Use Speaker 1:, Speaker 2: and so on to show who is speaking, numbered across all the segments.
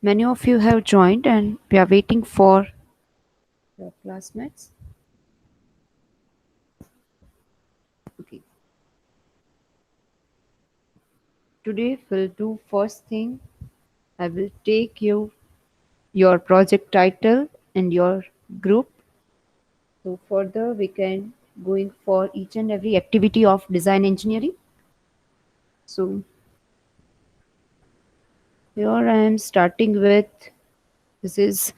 Speaker 1: Many of you have joined and we are waiting for your classmates. Okay. Today we'll do first thing. I will take your project title and your group. So further we can going for each and every activity of design engineering. So here I am starting with this is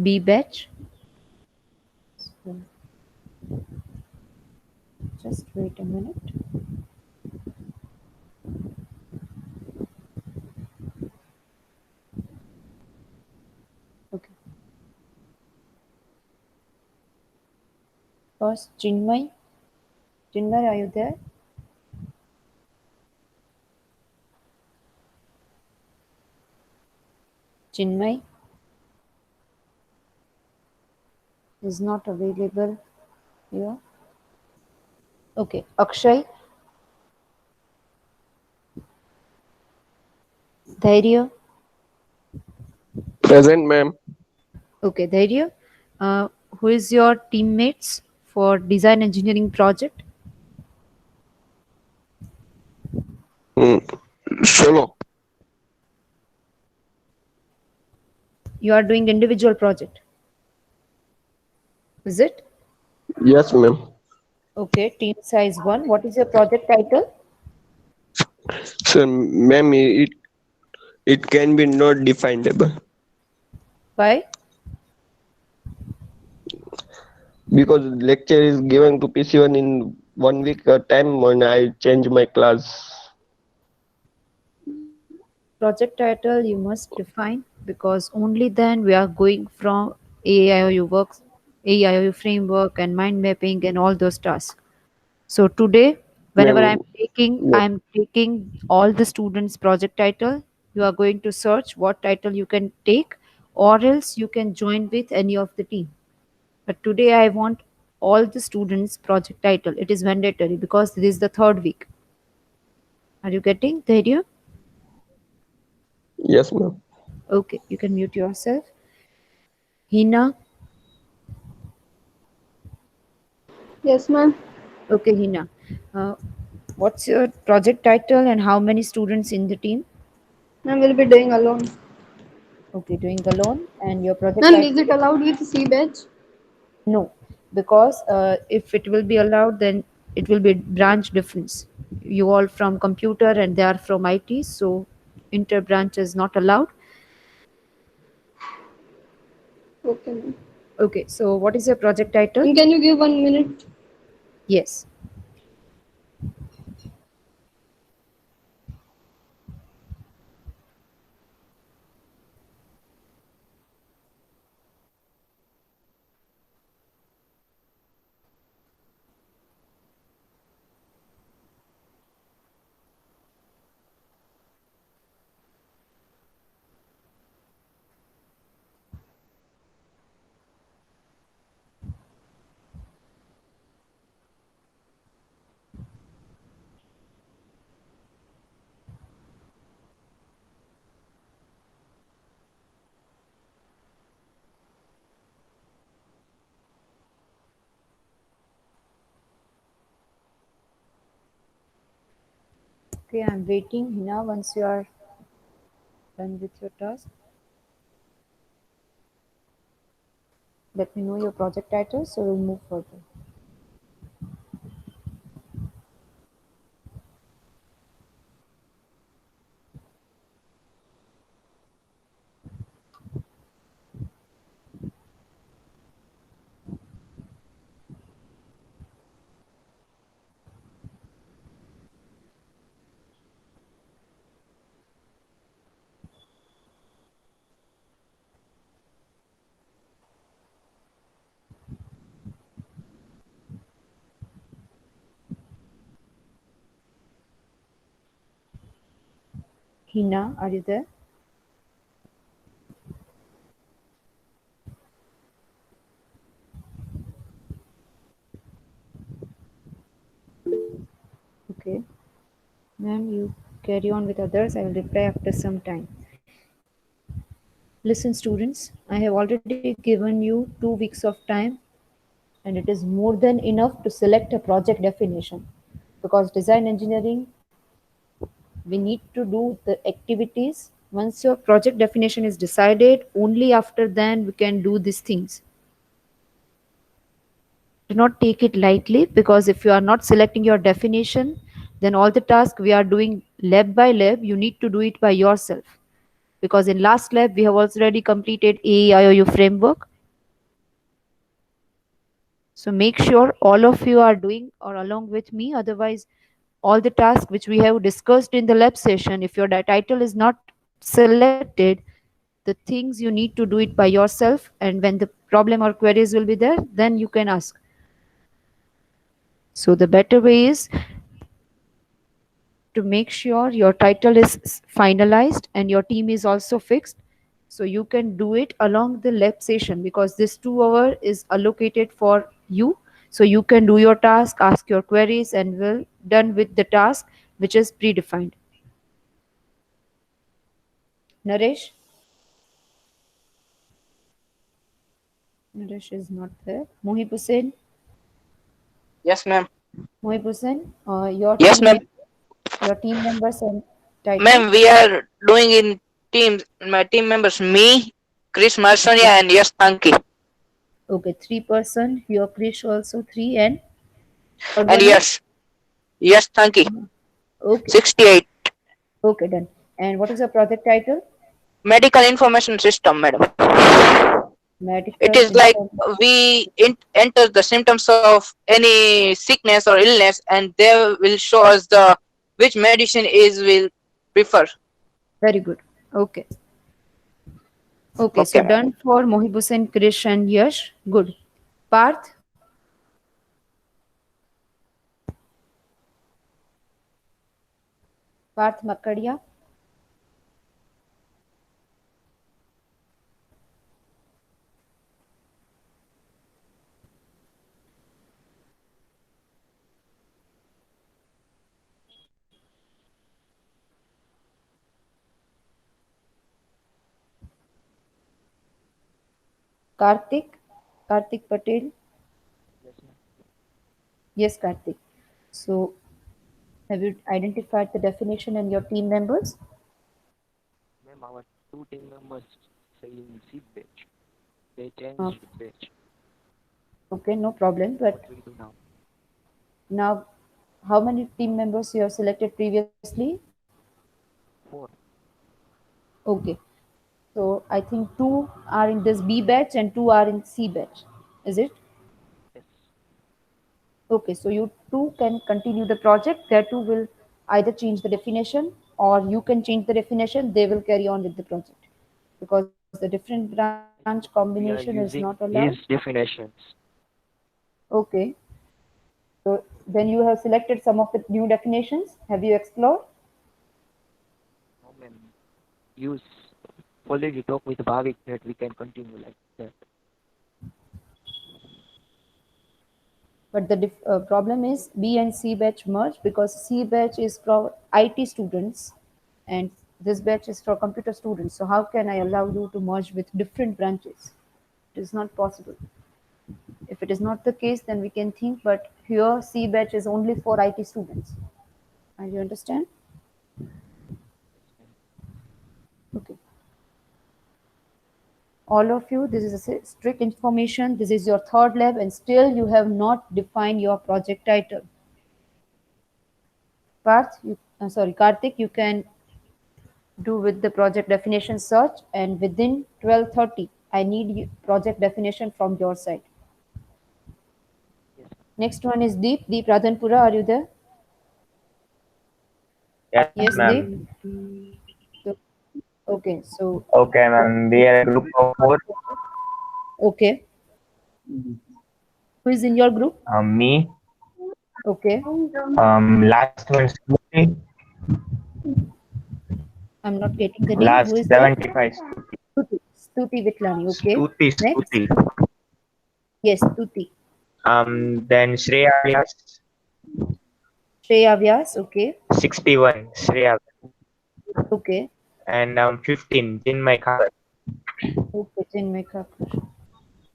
Speaker 1: B batch. So just wait a minute. Okay. First Chinmay. Chinmay, are you there? Chinmay is not available here. Okay. Akshay, Dhairya.
Speaker 2: Present, ma'am.
Speaker 1: Okay, Dhairya. Uh, who is your teammates for design engineering project?
Speaker 2: Hmm. Solo.
Speaker 1: You are doing individual project. Is it?
Speaker 2: Yes, ma'am.
Speaker 1: Okay, team size one. What is your project title?
Speaker 2: So, ma'am, it can be not definable
Speaker 1: Why?
Speaker 2: because lecture is given to PC1 in 1 week time when I change my class.
Speaker 1: Project title you must define because only then we are going from AIOU works, AIOU framework and mind mapping and all those tasks. So today, whenever
Speaker 2: Ma'am, yeah.
Speaker 1: I'm taking all the students' project title. You are going to search what title you can take, or else you can join with any of the team. But today I want all the students' project title. It is mandatory because this is the third week. Are you getting the idea?
Speaker 2: Yes, ma'am.
Speaker 1: Okay, you can mute yourself. Hina.
Speaker 3: Yes, ma'am.
Speaker 1: Okay, Hina. Uh, what's your project title and how many students in the team?
Speaker 3: Ma'am will be doing alone.
Speaker 1: Okay, doing alone. And your project
Speaker 3: Ma'am, is
Speaker 1: title
Speaker 3: it
Speaker 1: is?
Speaker 3: allowed with C badge?
Speaker 1: No, because if it will be allowed, then it will be branch difference. You all from computer and they are from IT, so inter branch is not allowed.
Speaker 3: Okay, ma'am.
Speaker 1: Okay, so what is your project title?
Speaker 3: And can you give 1 minute?
Speaker 1: Yes. Okay, I'm waiting. Hina, once you are done with your task, let me know your project title so we'll move further. Hina, are you there? Okay, ma'am, you carry on with others. I will reply after some time. Listen, students, I have already given you 2 weeks of time, and it is more than enough to select a project definition, because design engineering, we need to do the activities. Once your project definition is decided, only after then we can do these things. Do not take it lightly, because if you are not selecting your definition, then all the tasks we are doing lab by lab, you need to do it by yourself. Because in last lab we have already completed AEIOU framework. So make sure all of you are doing or along with me. Otherwise, all the tasks which we have discussed in the lab session, if your title is not selected, the things you need to do it by yourself, and when the problem or queries will be there, then you can ask. So the better way is to make sure your title is finalized and your team is also fixed, so you can do it along the lab session, because this 2 hour is allocated for you. So you can do your task, ask your queries, and will done with the task which is predefined. Naresh? Naresh is not there. Mohib Hussain?
Speaker 4: Yes, ma'am.
Speaker 1: Mohib Hussain,
Speaker 4: Yes, ma'am.
Speaker 1: your team members and title?
Speaker 4: Ma'am, we are doing in teams. My team members, me, Chris Marsonia, and Yes Tanki.
Speaker 1: Okay, 3 person. Your Krish also 3, and third
Speaker 4: And
Speaker 1: one is?
Speaker 4: yes, Tanki.
Speaker 1: Okay,
Speaker 4: 68.
Speaker 1: okay, done. And what is your project title?
Speaker 4: Medical information system, madam. It
Speaker 1: Medical
Speaker 4: is like
Speaker 1: Inform.
Speaker 4: we enter the symptoms of any sickness or illness, and they will show us the which medicine is will prefer.
Speaker 1: Very good. Okay. Okay,
Speaker 4: Okay,
Speaker 1: so
Speaker 4: ma'am.
Speaker 1: done for Mohib Hussain, Krish, and Yash. Good. Parth? Parth Makadia? Karthik? Karthik Patel? Yes, Karthik. So, have you identified the definition and your team members?
Speaker 5: Ma'am, our 2 team members saying seat batch. They
Speaker 1: Uh,
Speaker 5: changed batch.
Speaker 1: okay, no problem. But
Speaker 5: What we do now?
Speaker 1: now, how many team members you have selected previously?
Speaker 5: 4.
Speaker 1: Okay. So, I think 2 are in this B batch and 2 are in C batch. Is it?
Speaker 5: Yes.
Speaker 1: Okay, so you two can continue the project. There too will either change the definition, or you can change the definition. They will carry on with the project, because the different branch
Speaker 5: I think
Speaker 1: combination is
Speaker 5: we
Speaker 1: not
Speaker 5: are
Speaker 1: allowed.
Speaker 5: using his definitions.
Speaker 1: Okay, so then you have selected some of the new definitions. Have you explored?
Speaker 5: No, ma'am. Use already talk with Bhavik that we can continue like that.
Speaker 1: But the problem is B and C batch merge, because C batch is for IT students and this batch is for computer students. So how can I allow you to merge with different branches? It is not possible. If it is not the case, then we can think, but here C batch is only for IT students. And you understand? Okay. All of you, this is a strict information. This is your third lab, and still you have not defined your project title. Parth, sorry, Karthik, you can do with the project definition search, and within 12:30, I need project definition from your side.
Speaker 5: Yes.
Speaker 1: Next one is Deep. Deep Radhanpura, are you there?
Speaker 6: Yes,
Speaker 1: Yes,
Speaker 6: ma'am.
Speaker 1: Deep. So, okay, so
Speaker 6: Okay, ma'am. We are a group of 4.
Speaker 1: okay. Who is in your group?
Speaker 6: Me.
Speaker 1: Okay.
Speaker 6: Last one, Stuti.
Speaker 1: I'm not getting the name. Who
Speaker 6: Last
Speaker 1: is there?
Speaker 6: 75.
Speaker 1: Stuti. Stuti Vitlani. Okay.
Speaker 6: Stuti,
Speaker 1: Next.
Speaker 6: Stuti.
Speaker 1: Yes, Stuti.
Speaker 6: Then Shreya Vyas.
Speaker 1: Shreya Vyas. Okay.
Speaker 6: 61. Shreya.
Speaker 1: Okay.
Speaker 6: And 15, Chinmay Khakar.
Speaker 1: Okay, Chinmay Thakur.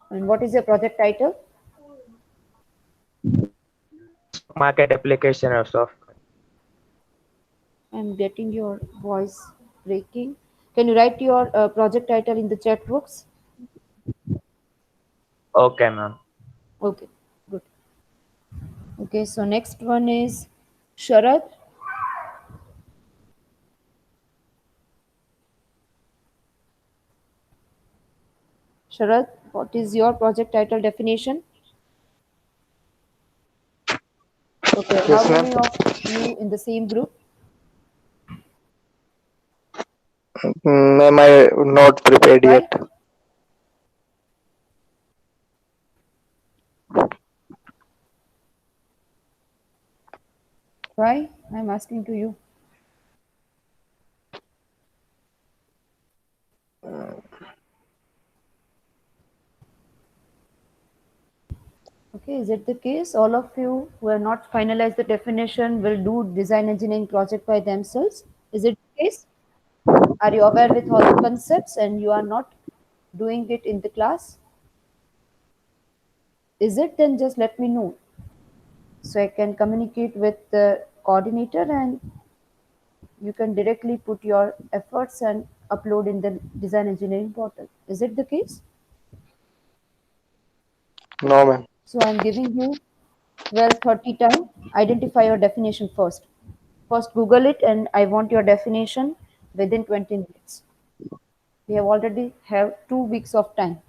Speaker 1: And what is your project title?
Speaker 6: Stock market application of software.
Speaker 1: I'm getting your voice breaking. Can you write your project title in the chat box?
Speaker 6: Okay, ma'am.
Speaker 1: Okay, good. Okay, so next one is Sharad. Sharad, what is your project title definition? Okay, how
Speaker 7: Yes, ma'am.
Speaker 1: many of you in the same group?
Speaker 7: Ma'am, I not prepared
Speaker 1: Why?
Speaker 7: yet.
Speaker 1: Why? I'm asking to you. Okay, is it the case? All of you who have not finalized the definition will do design engineering project by themselves. Is it the case? Are you aware with all the concepts and you are not doing it in the class? Is it? Then just let me know so I can communicate with the coordinator and you can directly put your efforts and upload in the design engineering portal. Is it the case?
Speaker 7: No, ma'am.
Speaker 1: So I'm giving you 12:30 time. Identify your definition first. First Google it and I want your definition within 20 minutes. We have already have 2 weeks of time.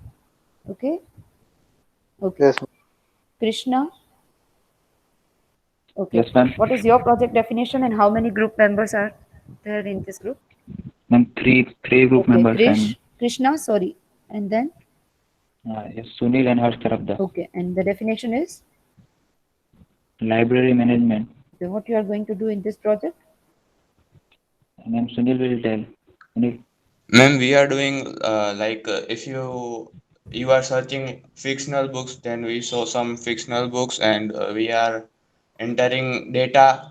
Speaker 1: Okay? Okay.
Speaker 7: Yes,
Speaker 1: Krishna. Okay.
Speaker 8: Yes, ma'am.
Speaker 1: What is your project definition and how many group members are there in this group?
Speaker 8: Ma'am, three group
Speaker 1: Okay.
Speaker 8: members and
Speaker 1: Krishna, sorry. And then?
Speaker 8: yes, Sunil and Harsh Tarafdar.
Speaker 1: Okay. And the definition is?
Speaker 8: Library management.
Speaker 1: Okay, what you are going to do in this project?
Speaker 8: Ma'am, Sunil will tell. Sunil.
Speaker 9: Ma'am, we are doing if you are searching fictional books, then we show some fictional books, and we are entering data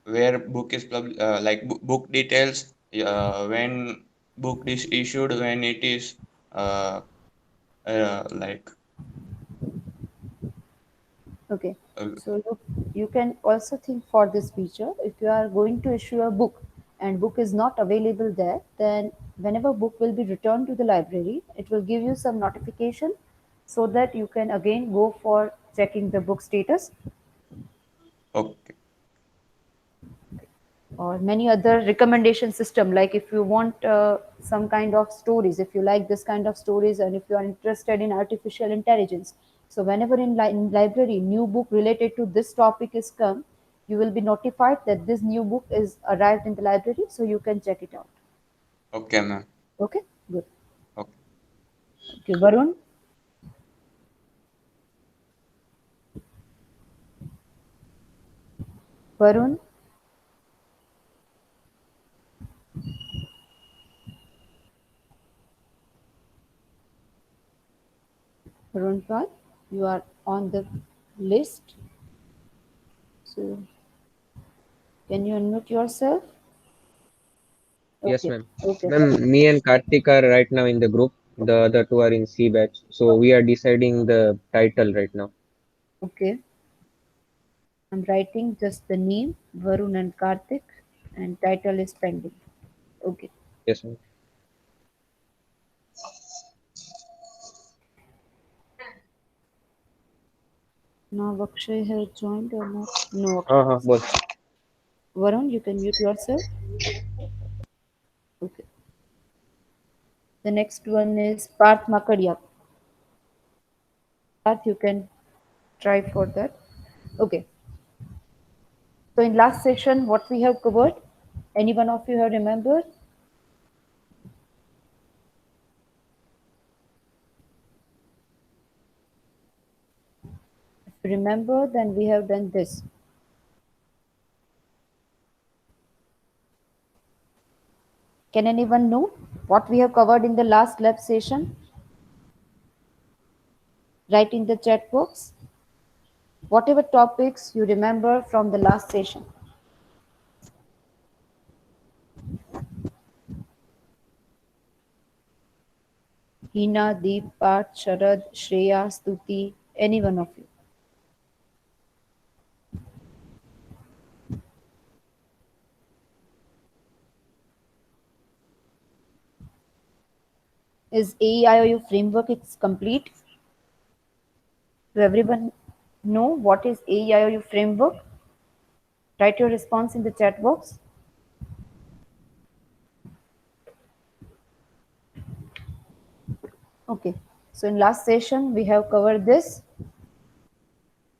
Speaker 9: where book is book details, when book is issued, when it is uh, like
Speaker 1: Okay.
Speaker 9: uh,
Speaker 1: So you can also think for this feature. If you are going to issue a book and book is not available there, then whenever book will be returned to the library, it will give you some notification so that you can again go for checking the book status
Speaker 9: okay.
Speaker 1: or many other recommendation system. Like if you want some kind of stories, if you like this kind of stories and if you are interested in artificial intelligence, so whenever in library new book related to this topic is come, you will be notified that this new book is arrived in the library, so you can check it out.
Speaker 9: Okay, ma'am.
Speaker 1: Okay, good.
Speaker 9: Okay.
Speaker 1: Okay, Varun, Varun Pal, you are on the list, so can you unmute yourself?
Speaker 10: Yes,
Speaker 1: Okay,
Speaker 10: ma'am.
Speaker 1: okay,
Speaker 10: Ma'am, me and Karthik are right now in the group. The other two are in C batch. So we are deciding the title right now.
Speaker 1: okay. I'm writing just the name, Varun and Karthik, and title is pending. Okay.
Speaker 10: Yes, ma'am.
Speaker 1: Now Akshay has joined or not? No, Akshay.
Speaker 10: Both.
Speaker 1: Varun, you can mute yourself. Okay. The next one is Parth Makadia. Parth, you can try for that. Okay. So in last session, what we have covered? Any one of you have remembered? If you remember, then we have done this. Can anyone know what we have covered in the last lab session? Write in the chat box. Whatever topics you remember from the last session. Hina, Deep, Parth, Sharad, Shreya, Stuti, any one of you. Is AEIOU framework is complete? Do everyone know what is AEIOU framework? Write your response in the chat box. Okay, so in last session we have covered this.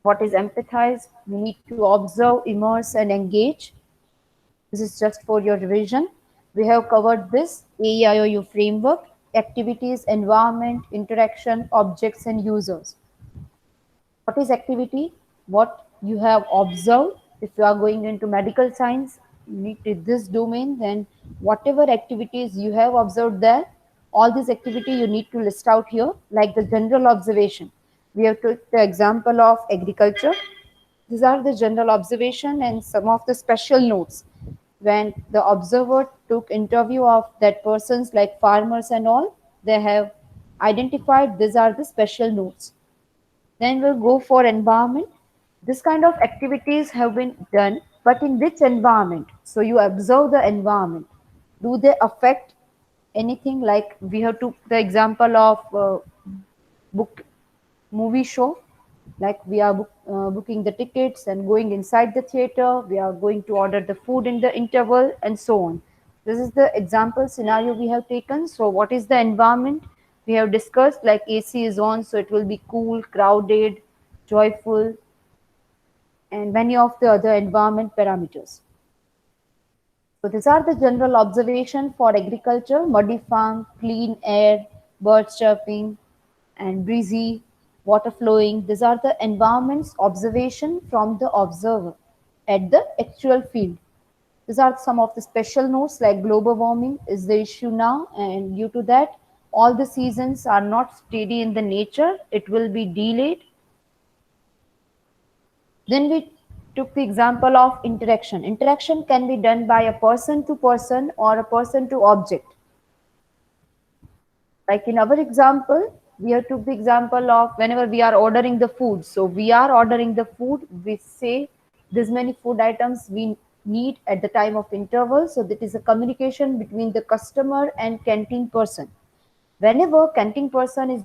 Speaker 1: What is empathize? We need to observe, immerse and engage. This is just for your revision. We have covered this AEIOU framework, activities, environment, interaction, objects and users. What is activity? What you have observed. If you are going into medical science, you need to this domain, then whatever activities you have observed there, all these activity you need to list out here, like the general observation. We have took the example of agriculture. These are the general observation and some of the special notes. When the observer took interview of that persons like farmers and all, they have identified these are the special notes. Then we'll go for environment. This kind of activities have been done, but in which environment? So you observe the environment. Do they affect anything? Like we have took the example of book movie show, like we are booking the tickets and going inside the theater, we are going to order the food in the interval and so on. This is the example scenario we have taken. So what is the environment? We have discussed like AC is on, so it will be cool, crowded, joyful and many of the other environment parameters. So these are the general observation for agriculture: muddy farm, clean air, birds chirping, and breezy, water flowing. These are the environments observation from the observer at the actual field. These are some of the special notes like global warming is the issue now, and due to that, all the seasons are not steady in the nature. It will be delayed. Then we took the example of interaction. Interaction can be done by a person to person or a person to object. Like in our example, we have took the example of whenever we are ordering the food. So we are ordering the food, we say this many food items we need at the time of interval. So that is a communication between the customer and canteen person. Whenever canteen person is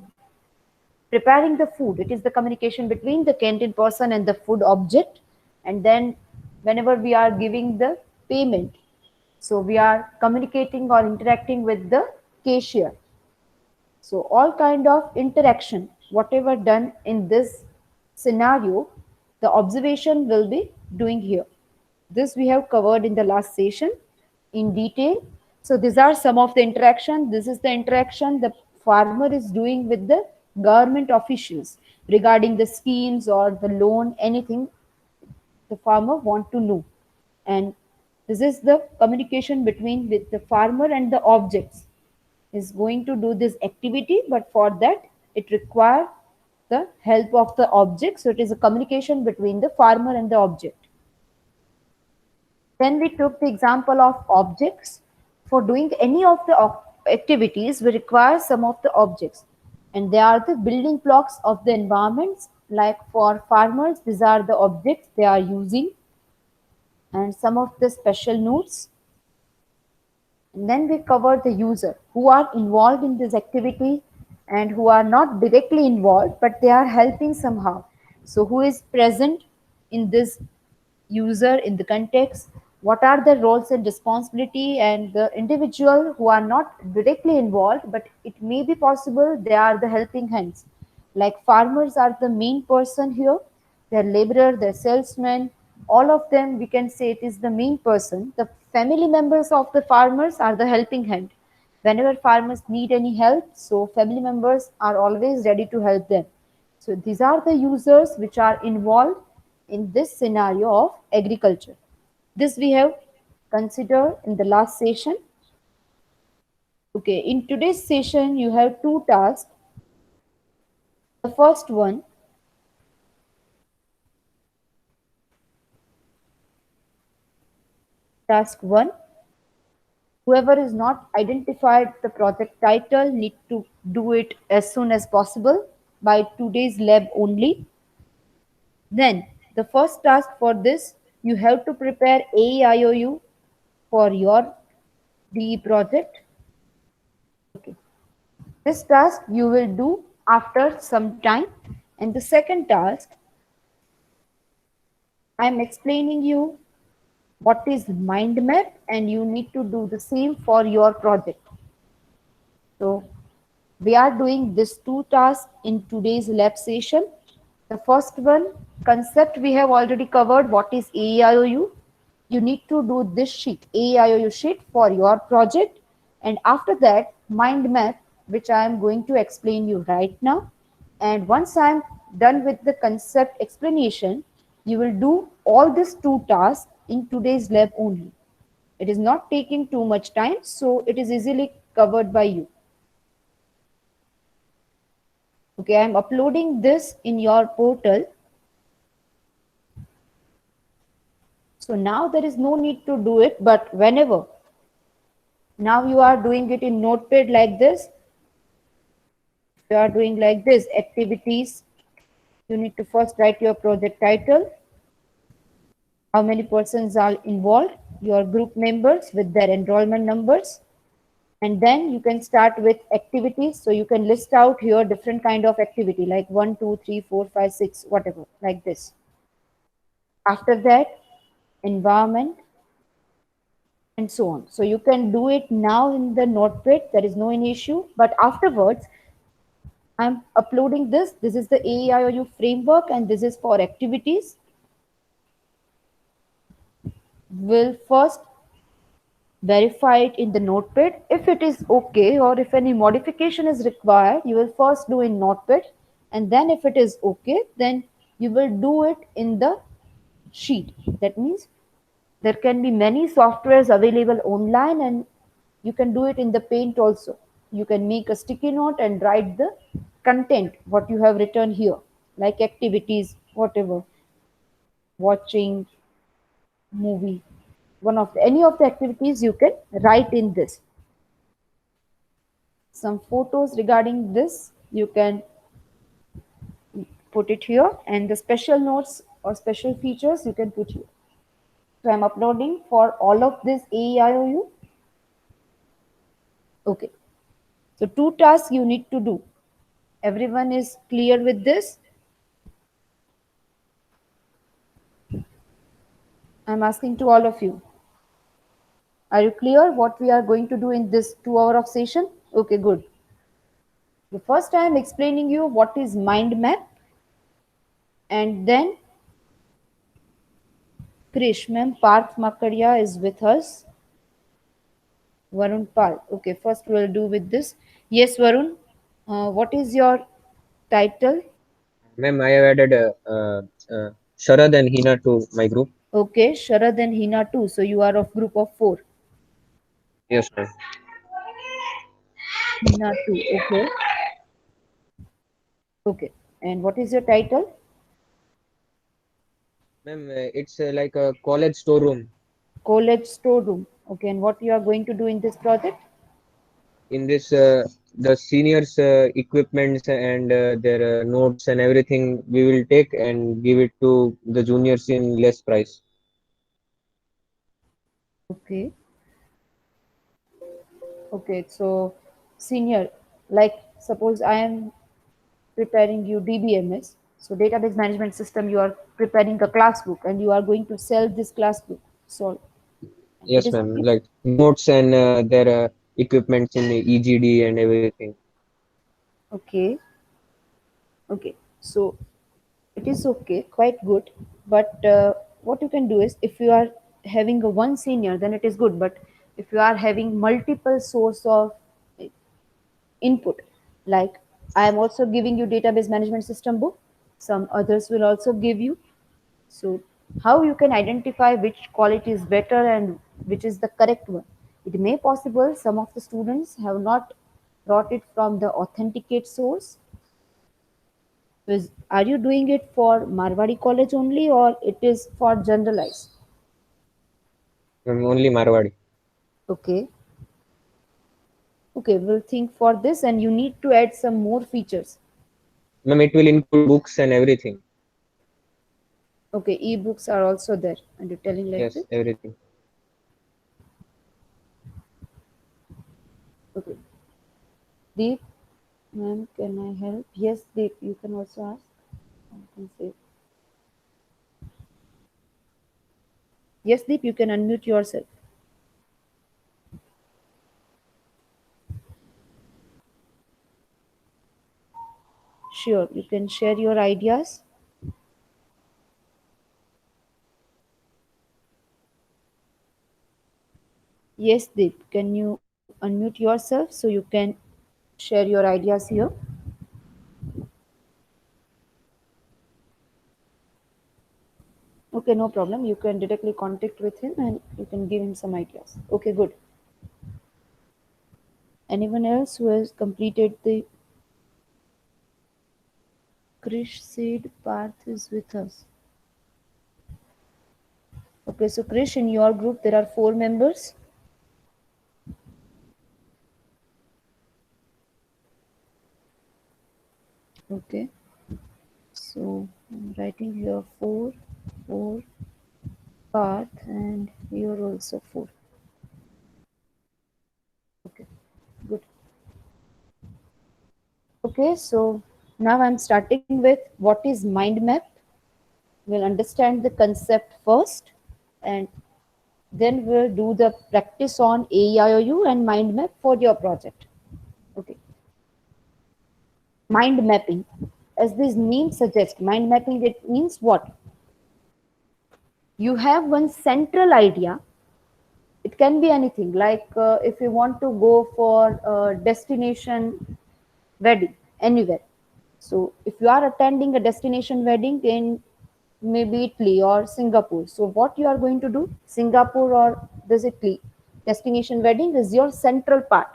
Speaker 1: preparing the food, it is the communication between the canteen person and the food object. And then whenever we are giving the payment, so we are communicating or interacting with the cashier. So all kind of interaction, whatever done in this scenario, the observation will be doing here. This we have covered in the last session in detail. So these are some of the interaction. This is the interaction the farmer is doing with the government officials regarding the schemes or the loan, anything the farmer want to know. And this is the communication between with the farmer and the objects is going to do this activity, but for that it requires the help of the object. So it is a communication between the farmer and the object. Then we took the example of objects. For doing any of the activities, we require some of the objects, and they are the building blocks of the environments. Like for farmers, these are the objects they are using, and some of the special notes. And then we cover the user who are involved in this activity and who are not directly involved, but they are helping somehow. So who is present in this user in the context? What are the roles and responsibility? And the individual who are not directly involved, but it may be possible they are the helping hands. Like farmers are the main person here, their laborer, their salesman, all of them we can say it is the main person. The family members of the farmers are the helping hand. Whenever farmers need any help, so family members are always ready to help them. So these are the users which are involved in this scenario of agriculture. This we have considered in the last session. Okay, in today's session you have two tasks. The first one, task 1, Whoever is not identified the project title need to do it as soon as possible by today's lab only. Then the first task for this, you have to prepare AEIOU for your DE project. Okay. This task you will do after some time. And the second task, I am explaining you what is mind map, and you need to do the same for your project. So we are doing these two tasks in today's lab session. The first one, concept, we have already covered. What is AEIOU? You need to do this sheet, AEIOU sheet for your project. And after that, mind map, which I am going to explain you right now. And once I am done with the concept explanation, you will do all these two tasks in today's lab only. It is not taking too much time, so it is easily covered by you. Okay, I am uploading this in your portal. So now there is no need to do it, but whenever, now you are doing it in Notepad like this. You are doing like this, activities. You need to first write your project title, how many persons are involved, your group members with their enrollment numbers. And then you can start with activities. So you can list out here different kind of activity like 1, 2, 3, 4, 5, 6, whatever, like this. After that, environment, and so on. So you can do it now in the Notepad. There is no any issue. But afterwards, I'm uploading this. This is the AEIOU framework, and this is for activities. We'll first verify it in the Notepad. If it is okay, or if any modification is required, you will first do in Notepad, and then if it is okay, then you will do it in the sheet. That means there can be many softwares available online, and you can do it in the Paint also. You can make a sticky note and write the content, what you have written here, like activities, whatever, watching movie, one of any of the activities you can write in this. Some photos regarding this you can put it here, and the special notes or special features you can put here. So I'm uploading for all of this AEIOU. Okay. So two tasks you need to do. Everyone is clear with this? I'm asking to all of you. Are you clear what we are going to do in this 2 hour of session? Okay, good. The first I am explaining you what is mind map, and then Krish, ma'am, Parth Makadia is with us. Varun Pal. Okay, first we'll do with this. Yes, Varun. What is your title?
Speaker 10: Ma'am, I have added Sharad and Hina to my group.
Speaker 1: Okay, Sharad and Hina too. So you are of group of 4.
Speaker 10: Yes, ma'am.
Speaker 1: Hina too. Okay. Okay. And what is your title?
Speaker 10: Ma'am, it's like a college storeroom.
Speaker 1: College storeroom. Okay. And what you are going to do in this project?
Speaker 10: In this, the seniors' equipments and their notes and everything we will take and give it to the juniors in less price.
Speaker 1: Okay. Okay. So senior, like suppose I am preparing you DBMS. So database management system, you are preparing a class book and you are going to sell this class book. So
Speaker 10: Yes, ma'am. Like notes and their equipments in the EGD and everything.
Speaker 1: Okay. Okay. So it is okay, quite good. But what you can do is, if you are having a one senior, then it is good. But if you are having multiple source of input, like I am also giving you database management system book, some others will also give you. So how you can identify which quality is better and which is the correct one? It may possible some of the students have not brought it from the authenticate source. Are you doing it for Marwadi college only, or it is for generalized?
Speaker 10: Only Marwadi.
Speaker 1: Okay. Okay, we'll think for this, and you need to add some more features.
Speaker 10: Ma'am, it will include books and everything.
Speaker 1: Okay, ebooks are also there, and you're telling like
Speaker 10: Yes,
Speaker 1: this.
Speaker 10: everything.
Speaker 1: Okay, Deep, ma'am, can I help? Yes, Deep, you can also ask. I can say. Yes, Deep, you can unmute yourself. Sure, you can share your ideas. Yes, Deep, can you unmute yourself so you can share your ideas here? Okay, no problem. You can directly contact with him and you can give him some ideas. Okay, good. Anyone else who has completed the Krish said Parth is with us. Okay, so Krish, in your group there are 4 members. Okay, so I'm writing here 4, 4, Parth, and here also 4. Okay, good. Okay, so now I'm starting with what is mind map. We'll understand the concept first, and then we'll do the practice on AEIOU and mind map for your project. Okay. Mind mapping. As this name suggests, mind mapping, it means what? You have one central idea. It can be anything, like if you want to go for a destination wedding anywhere. So if you are attending a destination wedding in maybe Italy or Singapore, so what you are going to do, Singapore or this Italy destination wedding is your central part.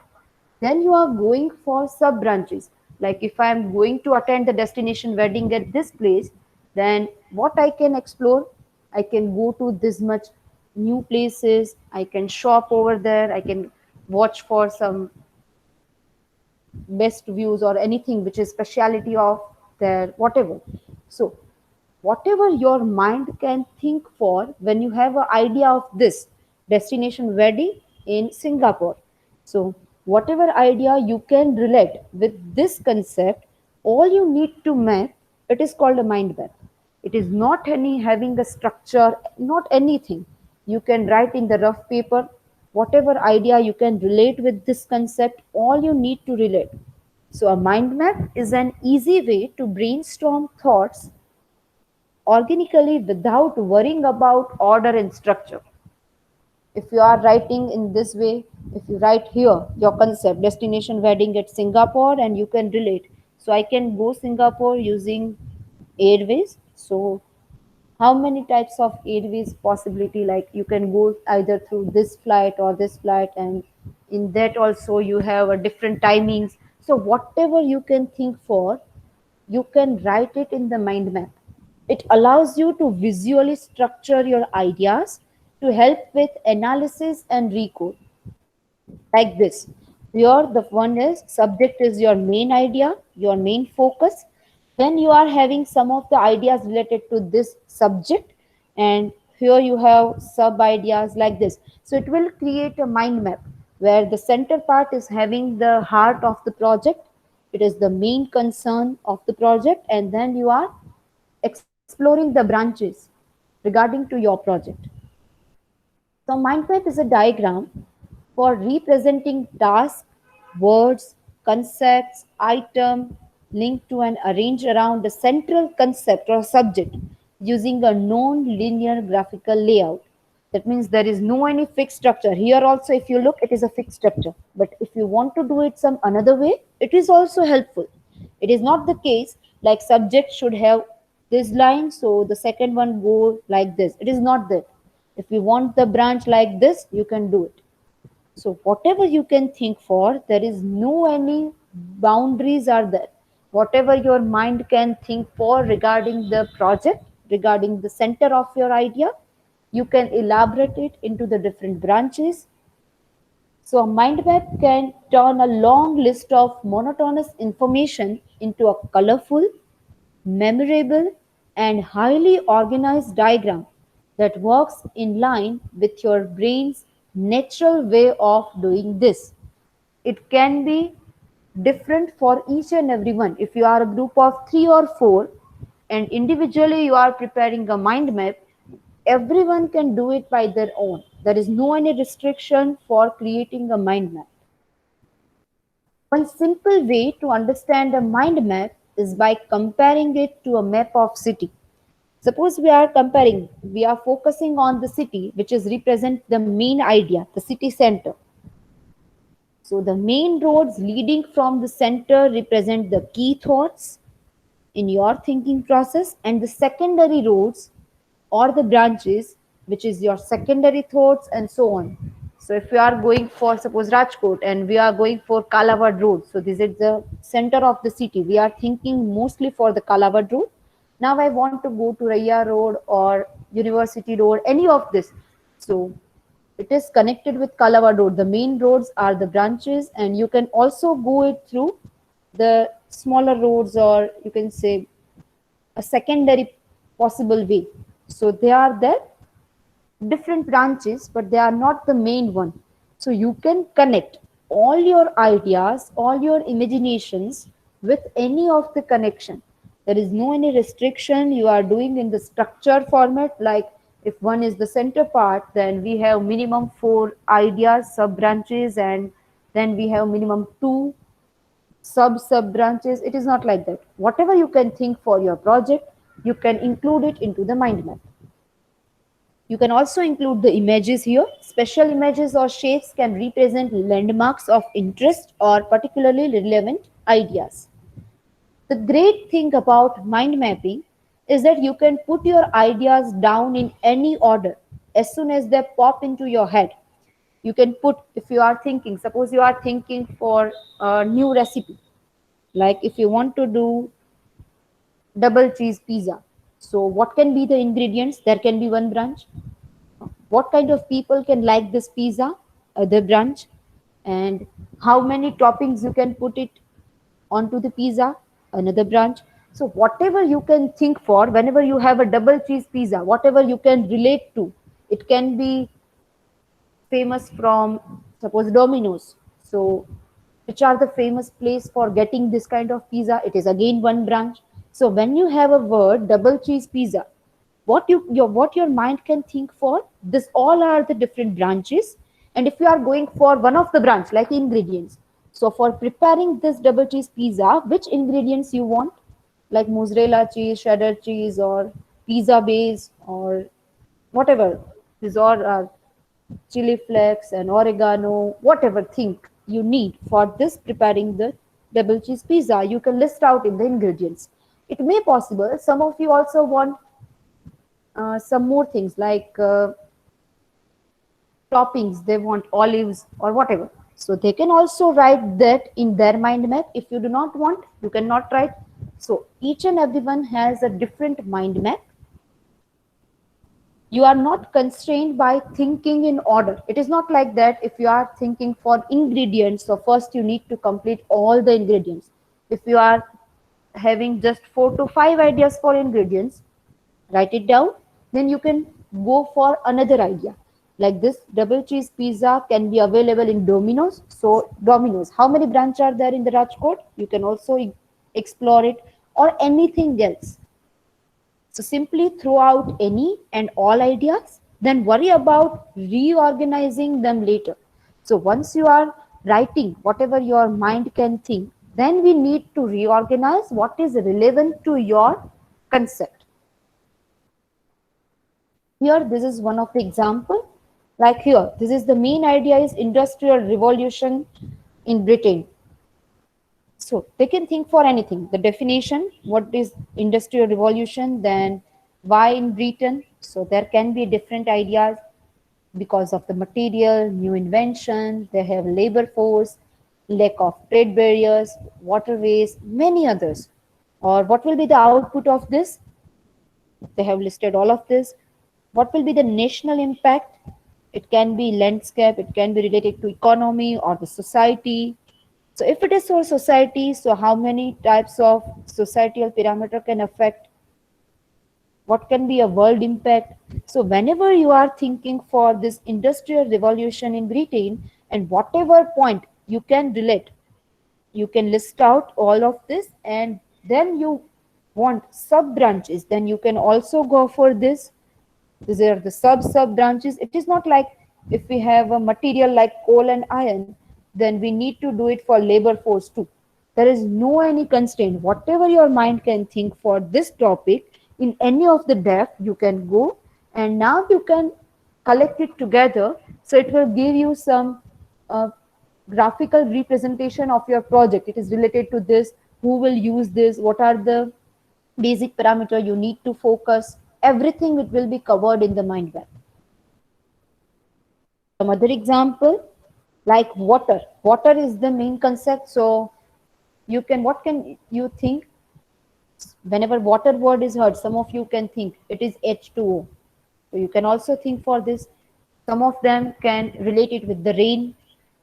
Speaker 1: Then you are going for sub branches. Like if I am going to attend the destination wedding at this place, then what I can explore, I can go to this much new places, I can shop over there, I can watch for some best views or anything which is speciality of their whatever. So whatever your mind can think for when you have an idea of this destination wedding in Singapore. So whatever idea you can relate with this concept, all you need to map, it is called a mind map. It is not any having a structure, not anything. You can write in the rough paper whatever idea you can relate with this concept, all you need to relate. So a mind map is an easy way to brainstorm thoughts organically without worrying about order and structure. If you are writing in this way, if you write here your concept, destination wedding at Singapore, and you can relate. So I can go Singapore using airways. So how many types of airways possibility, like you can go either through this flight or this flight, and in that also you have a different timings. So whatever you can think for, you can write it in the mind map. It allows you to visually structure your ideas to help with analysis and recall. Like this. Here, the one is subject is your main idea, your main focus. Then you are having some of the ideas related to this subject, and here you have sub ideas like this. So it will create a mind map where the center part is having the heart of the project. It is the main concern of the project, and then you are exploring the branches regarding to your project. So mind map is a diagram for representing tasks, words, concepts, item linked to and arranged around a central concept or subject using a non-linear graphical layout. That means there is no any fixed structure. Here also, if you look, it is a fixed structure. But if you want to do it some another way, it is also helpful. It is not the case like subject should have this line, so the second one go like this. It is not that. If you want the branch like this, you can do it. So whatever you can think for, there is no any boundaries are there. Whatever your mind can think for regarding the project, regarding the center of your idea, you can elaborate it into the different branches, So a mind map can turn a long list of monotonous information into a colorful, memorable, and highly organized diagram that works in line with your brain's natural way of doing this. It can be different for each and every one. If you are a group of 3 or 4 and individually you are preparing a mind map, everyone can do it by their own. There is no any restriction for creating a mind map. One simple way to understand a mind map is by comparing it to a map of city. Suppose we are focusing on the city, which is represent the main idea, the city center. So the main roads leading from the center represent the key thoughts in your thinking process, and the secondary roads or the branches, which is your secondary thoughts and so on. So if we are going for suppose Rajkot and we are going for Kalawad Road, so this is the center of the city. We are thinking mostly for the Kalawad Road. Now I want to go to Raya Road or University Road, any of this. So it is connected with Kalawad Road. The main roads are the branches, and you can also go it through the smaller roads, or you can say a secondary possible way. So they are the different branches, but they are not the main one. So you can connect all your ideas, all your imaginations with any of the connection. There is no any restriction. You are doing in the structure format, like if one is the center part, then we have minimum 4 ideas, sub branches, and then we have minimum 2 sub branches. It is not like that. Whatever you can think for your project, you can include it into the mind map. You can also include the images here. Special images or shapes can represent landmarks of interest or particularly relevant ideas. The great thing about mind mapping is that you can put your ideas down in any order as soon as they pop into your head. You can put, if you are thinking, suppose you are thinking for a new recipe, like if you want to do double cheese pizza. So what can be the ingredients? There can be one branch. What kind of people can like this pizza? Other branch. And how many toppings you can put it onto the pizza? Another branch. So whatever you can think for, whenever you have a double cheese pizza, whatever you can relate to, it can be famous from suppose Domino's. So which are the famous place for getting this kind of pizza? It is again one branch. So when you have a word double cheese pizza, what your mind can think for, this all are the different branches. And if you are going for one of the branch like ingredients, so for preparing this double cheese pizza, which ingredients you want, like mozzarella cheese, cheddar cheese, or pizza base, or whatever, these all are chili flakes and oregano, whatever thing you need for this preparing the double cheese pizza, you can list out in the ingredients. It may possible some of you also want some more things like toppings, they want olives or whatever. So they can also write that in their mind map. If you do not want, you cannot write. So each and everyone has a different mind map. You are not constrained by thinking in order. It is not like that. If you are thinking for ingredients, so first you need to complete all the ingredients. If you are having just 4 to 5 ideas for ingredients, write it down. Then you can go for another idea. Like this double cheese pizza can be available in Domino's. So Domino's, how many branches are there in the Rajkot? You can also explore it, or anything else. So simply throw out any and all ideas, then worry about reorganizing them later. So once you are writing whatever your mind can think, then we need to reorganize what is relevant to your concept. Here, this is one of the example. Like here, this is the main idea is industrial revolution in Britain. So they can think for anything. The definition, what is industrial revolution, then why in Britain. So there can be different ideas because of the material, new invention, they have labor force, lack of trade barriers, waterways, many others. Or what will be the output of this? They have listed all of this. What will be the national impact? It can be landscape, it can be related to economy or the society. So if it is for society, so how many types of societal parameter can affect? What can be a world impact? So whenever you are thinking for this industrial revolution in Britain, and whatever point you can relate, you can list out all of this, and then you want sub branches, then you can also go for this. These are the sub branches. It is not like if we have a material like coal and iron, then we need to do it for labor force too. There is no any constraint. Whatever your mind can think for this topic in any of the depth, you can go, and now you can collect it together. So it will give you some graphical representation of your project. It is related to this. Who will use this? What are the basic parameter you need to focus? Everything it will be covered in the mind map. Some other example like water. Water is the main concept. So you can, what can you think? Whenever water word is heard, some of you can think it is H2O. So you can also think for this. Some of them can relate it with the rain.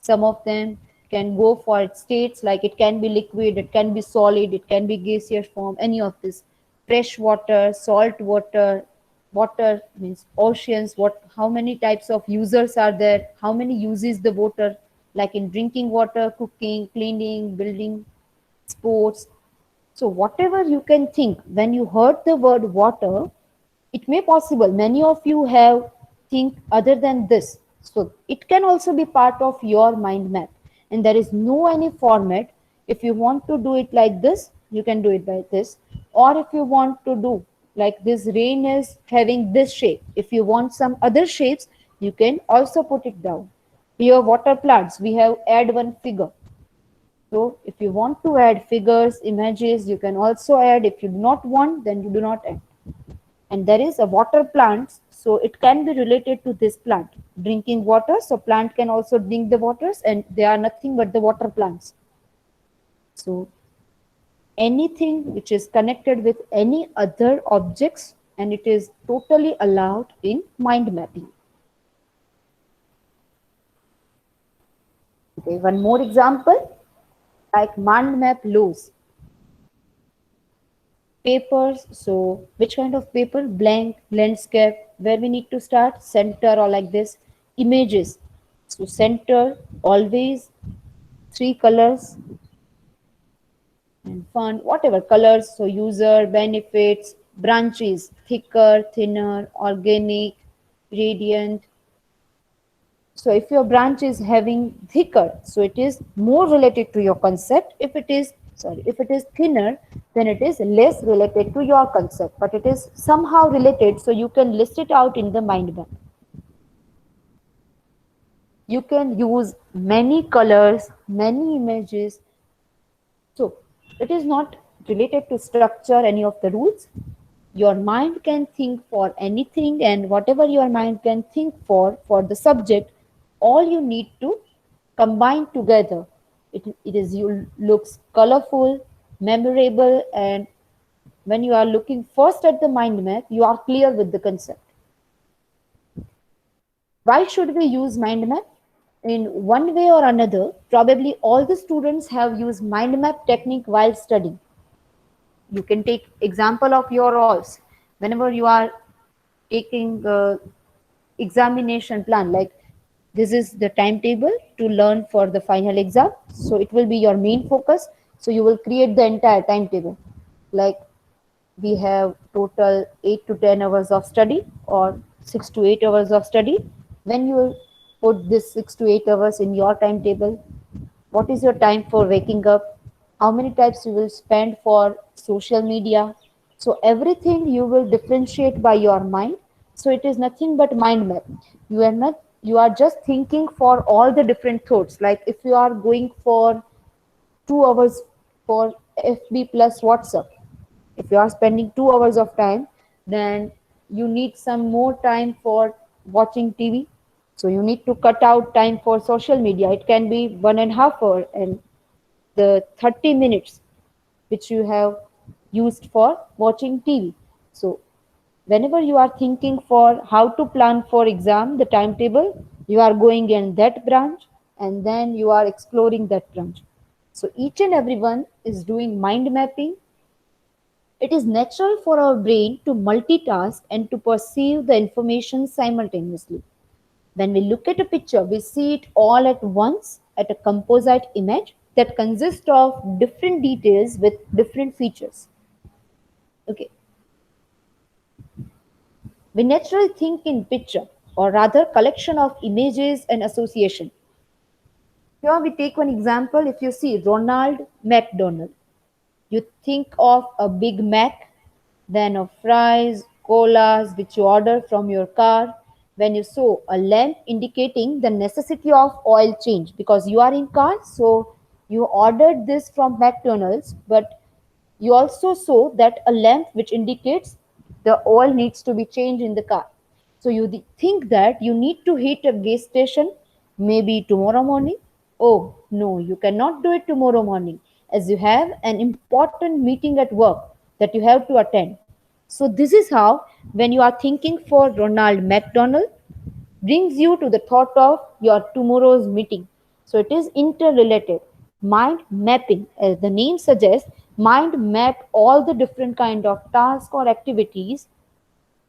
Speaker 1: Some of them can go for its states, like it can be liquid, it can be solid, it can be gaseous form, any of this. Fresh water, salt water, water means oceans, what, how many types of users are there, how many uses the water, like in drinking water, cooking, cleaning, building, sports. So whatever you can think, when you heard the word water, it may possible many of you have think other than this. So it can also be part of your mind map. And there is no any format. If you want to do it like this, you can do it by this. Or if you want to do like this, rain is having this shape. If you want some other shapes, you can also put it down. Here water plants, we have add one figure. So if you want to add figures, images, you can also add. If you do not want, then you do not add. And there is a water plant, so it can be related to this plant. Drinking water, so plant can also drink the waters, and they are nothing but the water plants. So anything which is connected with any other objects, and it is totally allowed in mind mapping. Okay, one more example, like mind map laws. Papers, so which kind of paper? Blank, landscape, where we need to start, center, or like this. Images, so center, always 3 colors, and font, whatever colors, so user, benefits, branches, thicker, thinner, organic, gradient. So if your branch is having thicker, so it is more related to your concept. If it is thinner, then it is less related to your concept, but it is somehow related, so you can list it out in the mind map. You can use many colors, many images. So it is not related to structure, any of the rules. Your mind can think for anything, and whatever your mind can think for the subject, all you need to combine together. You looks colorful, memorable, and when you are looking first at the mind map, you are clear with the concept. Why should we use mind map? In one way or another, probably all the students have used mind map technique while studying. You can take example of your alls. Whenever you are taking examination plan, like this is the timetable to learn for the final exam, so it will be your main focus. So you will create the entire timetable, like we have total 8 to 10 hours of study or 6 to 8 hours of study. When you put this 6 to 8 hours in your timetable, what is your time for waking up, how many times you will spend for social media. So everything you will differentiate by your mind. So it is nothing but mind map. You are just thinking for all the different thoughts. Like if you are going for 2 hours for FB plus WhatsApp, if you are spending 2 hours of time, then you need some more time for watching TV. So you need to cut out time for social media. It can be 1.5 hours, and the 30 minutes which you have used for watching TV. So Whenever you are thinking for how to plan for exam, the timetable, you are going in that branch and then you are exploring that branch. So each and everyone is doing mind mapping. It is natural for our brain to multitask and to perceive the information simultaneously. When we look at a picture, we see it all at once at a composite image that consists of different details with different features. Okay. We naturally think in picture, or rather collection of images and association. Here we take one example. If you see Ronald McDonald, you think of a Big Mac, then of fries, colas which you order from your car. When you saw a lamp indicating the necessity of oil change because you are in car, so you ordered this from McDonald's, but you also saw that a lamp which indicates the oil needs to be changed in the car. So you think that you need to hit a gas station maybe tomorrow morning. Oh no, you cannot do it tomorrow morning as you have an important meeting at work that you have to attend. So this is how when you are thinking for Ronald McDonald brings you to the thought of your tomorrow's meeting. So it is interrelated. Mind mapping, as the name suggests, mind map all the different kind of tasks or activities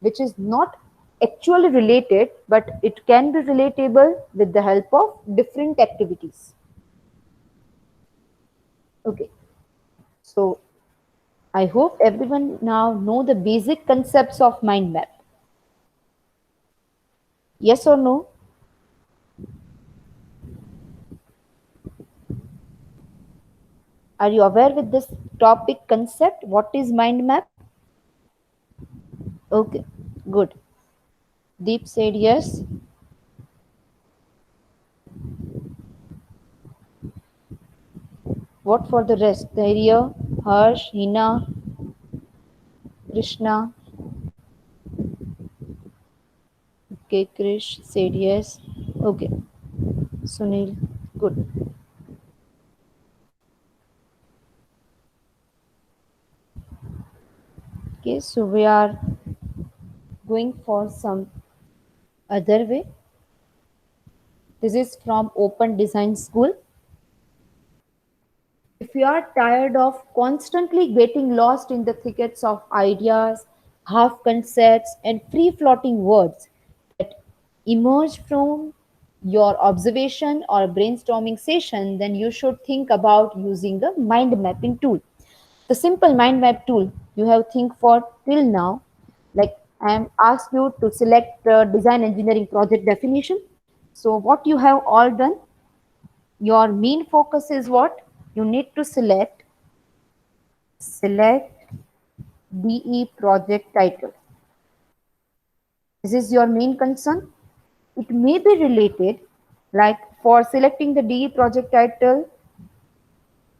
Speaker 1: which is not actually related, but it can be relatable with the help of different activities. Okay, so I hope everyone now know the basic concepts of mind map. Yes or no? Are you aware with this topic concept? What is mind map? Okay, good. Deep said yes. What for the rest? Dhairya, Harsh, Hina, Krishna. Okay, Krish said yes. Okay, Sunil, good. Okay, so we are going for some other way. This is from Open Design School. If you are tired of constantly getting lost in the thickets of ideas, half concepts, and free floating words that emerge from your observation or brainstorming session, then you should think about using the mind mapping tool. The simple mind map tool you have think for till now, like I am asked you to select the design engineering project definition. So what you have all done, your main focus is what? You need to select DE project title. This is your main concern. It may be related, like for selecting the DE project title,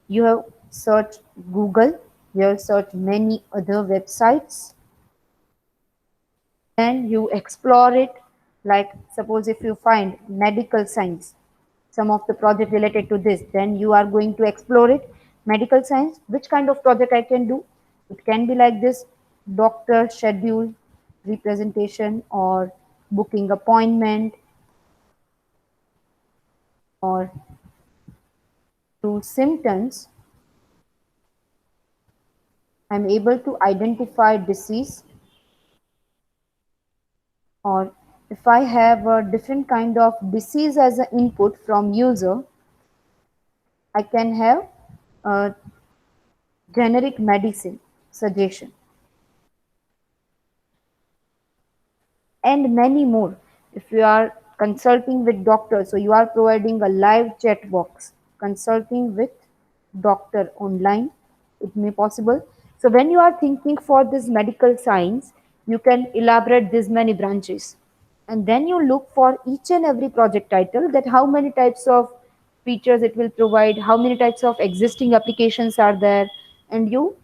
Speaker 1: you have searched Google, you have searched many other websites, then you explore it. Like suppose if you find medical science, some of the project related to this, then you are going to explore it. Medical science, which kind of project I can do? It can be like this: doctor schedule representation, or booking appointment, or through symptoms I'm able to identify disease, or if I have a different kind of disease as an input from user, I can have a generic medicine suggestion and many more. If you are consulting with doctors, so you are providing a live chat box, consulting with doctor online, it may possible. So when you are thinking for this medical science, you can elaborate these many branches. And then you look for each and every project title, that how many types of features it will provide, how many types of existing applications are there, and you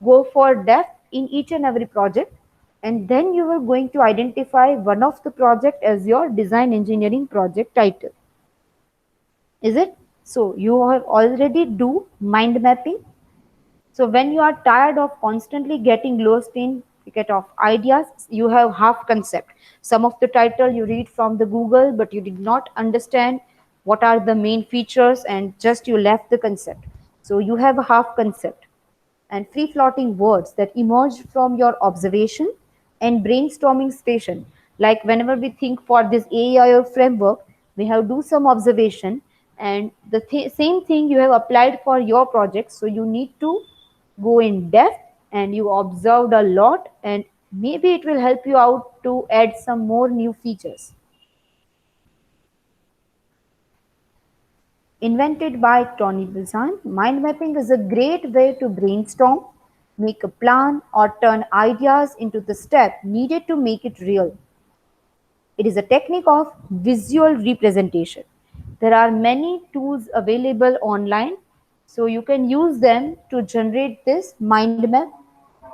Speaker 1: go for depth in each and every project, and then you are going to identify one of the project as your design engineering project title. Is it? So you have already do mind mapping. So when you are tired of constantly getting lost in certificate of ideas, you have half concept. Some of the title you read from the Google, but you did not understand what are the main features and just you left the concept. So you have a half concept. And free floating words that emerge from your observation and brainstorming station. Like whenever we think for this AIO framework, we have do some observation and the same thing you have applied for your project. So you need to go in depth and you observed a lot and maybe it will help you out to add some more new features. Invented by Tony Buzan, mind mapping is a great way to brainstorm, make a plan, or turn ideas into the step needed to make it real. It is a technique of visual representation. There are many tools available online, so you can use them to generate this mind map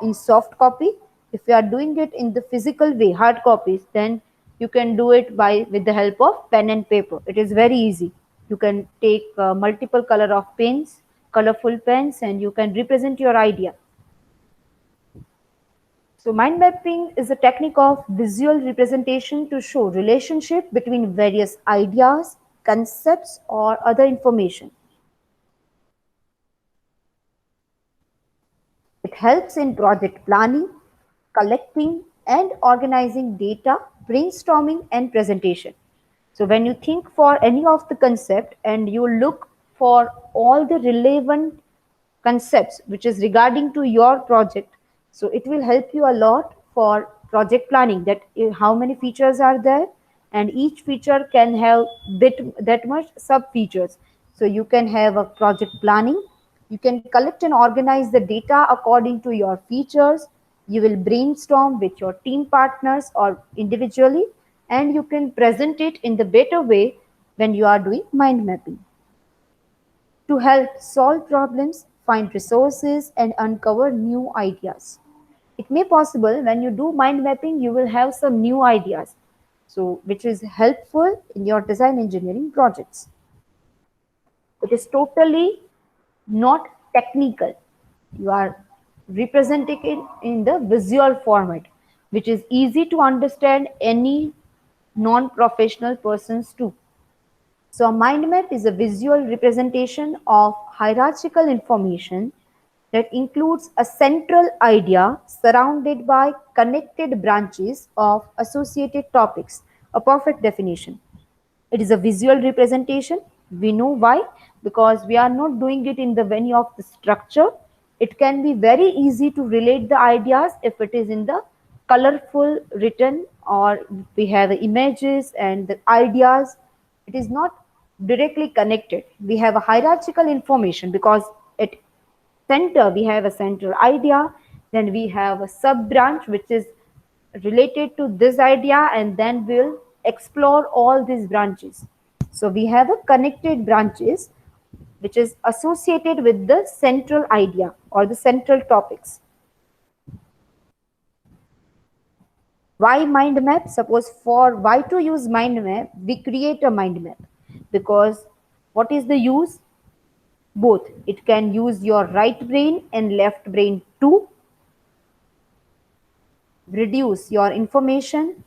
Speaker 1: in soft copy. If you are doing it in the physical way, hard copies, then you can do it by with the help of pen and paper. It is very easy. You can take multiple color of pens, colorful pens, and you can represent your idea. So mind mapping is a technique of visual representation to show relationship between various ideas, concepts, or other information. It helps in project planning, collecting and organizing data, brainstorming and presentation. So when you think for any of the concept and you look for all the relevant concepts which is regarding to your project, so it will help you a lot for project planning, that how many features are there and each feature can have that much sub features. So you can have a project planning, you can collect and organize the data according to your features, you will brainstorm with your team partners or individually, and you can present it in the better way when you are doing mind mapping. To help solve problems, find resources, and uncover new ideas. It may possible when you do mind mapping, you will have some new ideas, so which is helpful in your design engineering projects. It is totally not technical. You are representing it in the visual format, which is easy to understand any non-professional persons too. So a mind map is a visual representation of hierarchical information that includes a central idea surrounded by connected branches of associated topics. A perfect definition. It is a visual representation. We know why, because we are not doing it in the venue of the structure. It can be very easy to relate the ideas if it is in the colorful written, or we have images and the ideas. It is not directly connected. We have a hierarchical information because at center we have a central idea, then we have a sub branch which is related to this idea, and then we'll explore all these branches. So we have a connected branches which is associated with the central idea or the central topics. Why mind map? Suppose for why to use mind map, we create a mind map because what is the use? Both. It can use your right brain and left brain too. Reduce your information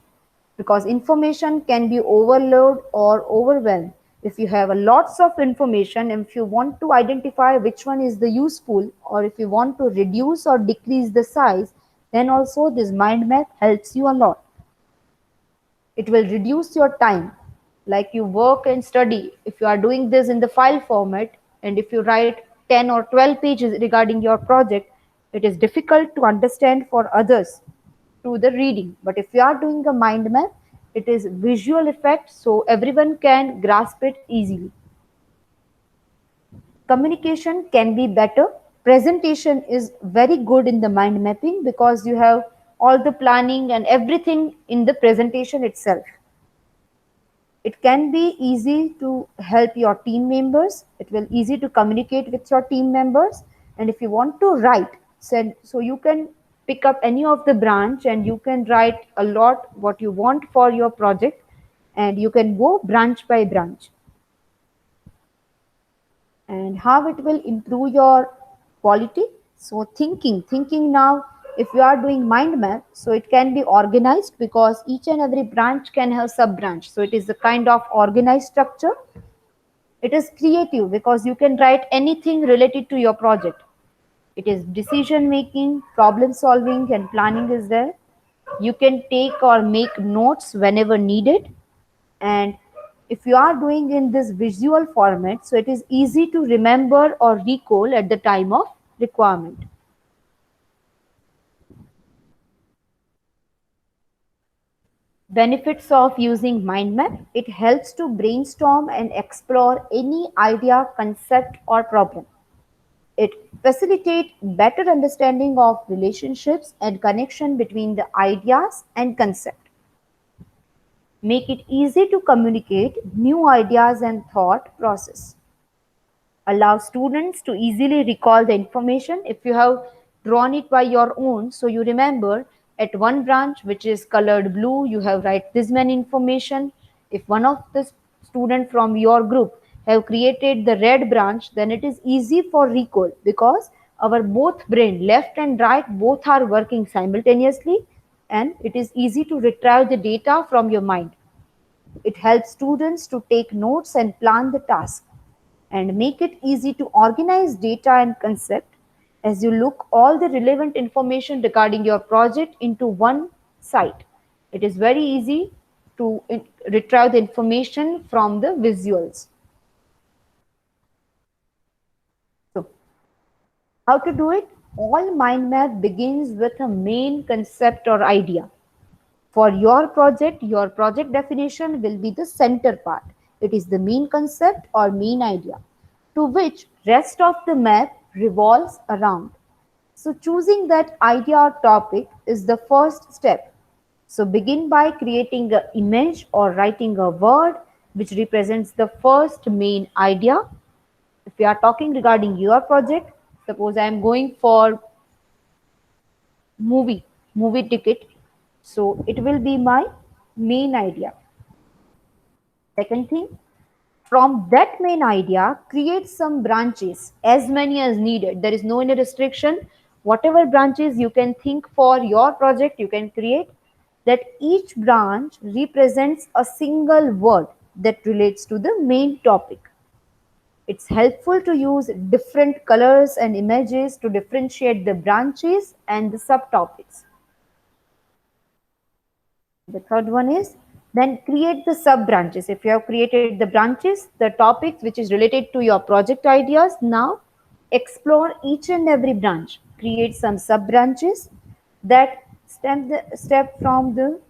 Speaker 1: because information can be overload or overwhelmed. If you have a lots of information and if you want to identify which one is the useful, or if you want to reduce or decrease the size, then also this mind map helps you a lot. It will reduce your time. Like you work and study, if you are doing this in the file format and if you write 10 or 12 pages regarding your project, it is difficult to understand for others to the reading. But if you are doing a mind map, it is visual effect, so everyone can grasp it easily. Communication can be better. Presentation is very good in the mind mapping because you have all the planning and everything in the presentation itself. It can be easy to help your team members. It will easy to communicate with your team members. And if you want to write, so you can pick up any of the branch and you can write a lot what you want for your project, and you can go branch by branch. And how it will improve your quality? So thinking now, If you are doing mind map, so it can be organized because each and every branch can have sub branch. So it is a kind of organized structure. It is creative because you can write anything related to your project. It is decision making, problem solving, and planning is there. You can take or make notes whenever needed. And if you are doing in this visual format, so it is easy to remember or recall at the time of requirement. Benefits of using mind map: it helps to brainstorm and explore any idea, concept, or problem. It facilitates better understanding of relationships and connection between the ideas and concept. Make it easy to communicate new ideas and thought process. Allow students to easily recall the information. If you have drawn it by your own, so you remember at one branch which is colored blue, you have write this many information. If one of the student from your group have created the red branch, then it is easy for recall because our both brain, left and right, both are working simultaneously, and it is easy to retrieve the data from your mind. It helps students to take notes and plan the task, and make it easy to organize data and concept as you look all the relevant information regarding your project into one site. It is very easy to retrieve the information from the visuals. So, how to do it? All mind map begins with a main concept or idea. For your project definition will be the center part. It is the main concept or main idea to which rest of the map revolves around. So choosing that idea or topic is the first step. So begin by creating an image or writing a word which represents the first main idea. If we are talking regarding your project, suppose I am going for movie ticket, so it will be my main idea. Second thing, from that main idea, create some branches, as many as needed. There is no any restriction. Whatever branches you can think for your project, you can create. That each branch represents a single word that relates to the main topic. It's helpful to use different colors and images to differentiate the branches and the subtopics. The third one is then create the sub branches. If you have created the branches, the topics which is related to your project ideas, now explore each and every branch. Create some sub branches that step from the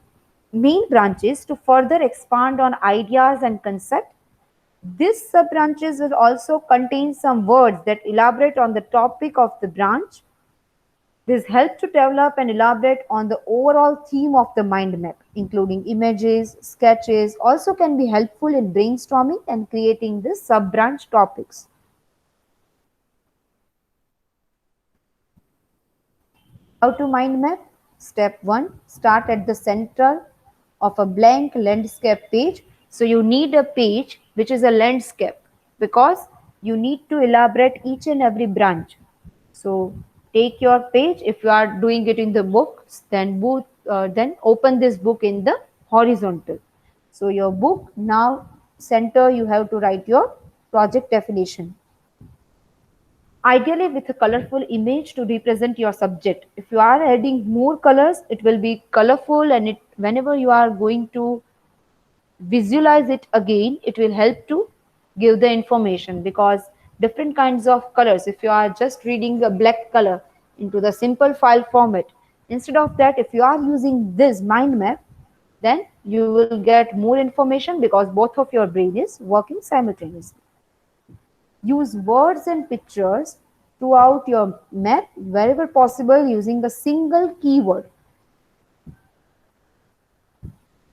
Speaker 1: main branches to further expand on ideas and concept. These sub branches will also contain some words that elaborate on the topic of the branch. This helps to develop and elaborate on the overall theme of the mind map, including images, sketches, also can be helpful in brainstorming and creating the sub-branch topics. How to mind map? Step 1. Start at the center of a blank landscape page. So you need a page which is a landscape because you need to elaborate each and every branch. So take your page. If you are doing it in the books, then open this book in the horizontal. So your book, now center you have to write your project definition. Ideally with a colorful image to represent your subject. If you are adding more colors, it will be colorful, and whenever you are going to visualize it again, it will help to give the information because different kinds of colors. If you are just reading a black color into the simple file format, instead of that, if you are using this mind map, then you will get more information because both of your brain is working simultaneously. Use words and pictures throughout your map wherever possible using a single keyword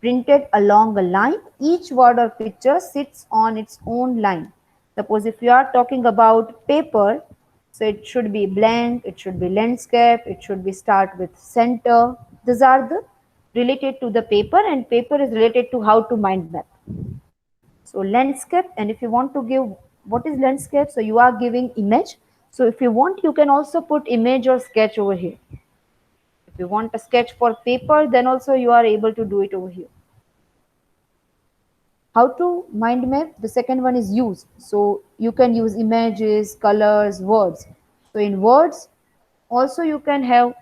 Speaker 1: printed along a line. Each word or picture sits on its own line. Suppose if you are talking about paper, so it should be blank, it should be landscape, it should be start with center. These are the related to the paper, and paper is related to how to mind map. So landscape, and if you want to give what is landscape, so you are giving image. So if you want, you can also put image or sketch over here. If you want a sketch for paper, then also you are able to do it over here. How to mind map? The second one is use. So you can use images, colors, words. So in words, also you can have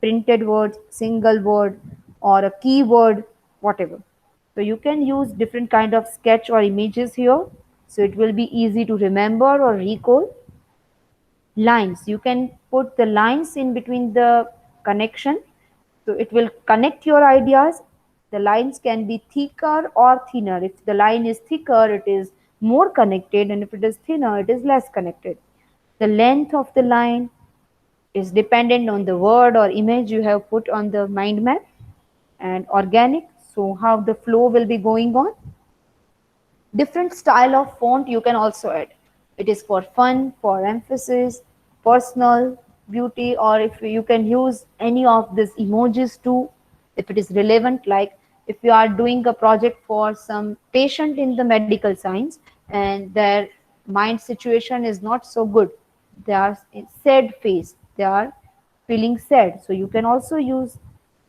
Speaker 1: printed words, single word, or a keyword, whatever. So you can use different kind of sketch or images here. So it will be easy to remember or recall. Lines, you can put the lines in between the connection, so it will connect your ideas. The lines can be thicker or thinner. If the line is thicker, it is more connected, and if it is thinner, it is less connected. The length of the line is dependent on the word or image you have put on the mind map. And organic, so how the flow will be going on. Different style of font you can also add. It is for fun, for emphasis, personal, beauty, or if you can use any of these emojis too, if it is relevant, like if you are doing a project for some patient in the medical science and their mind situation is not so good, they are in sad face, they are feeling sad. So you can also use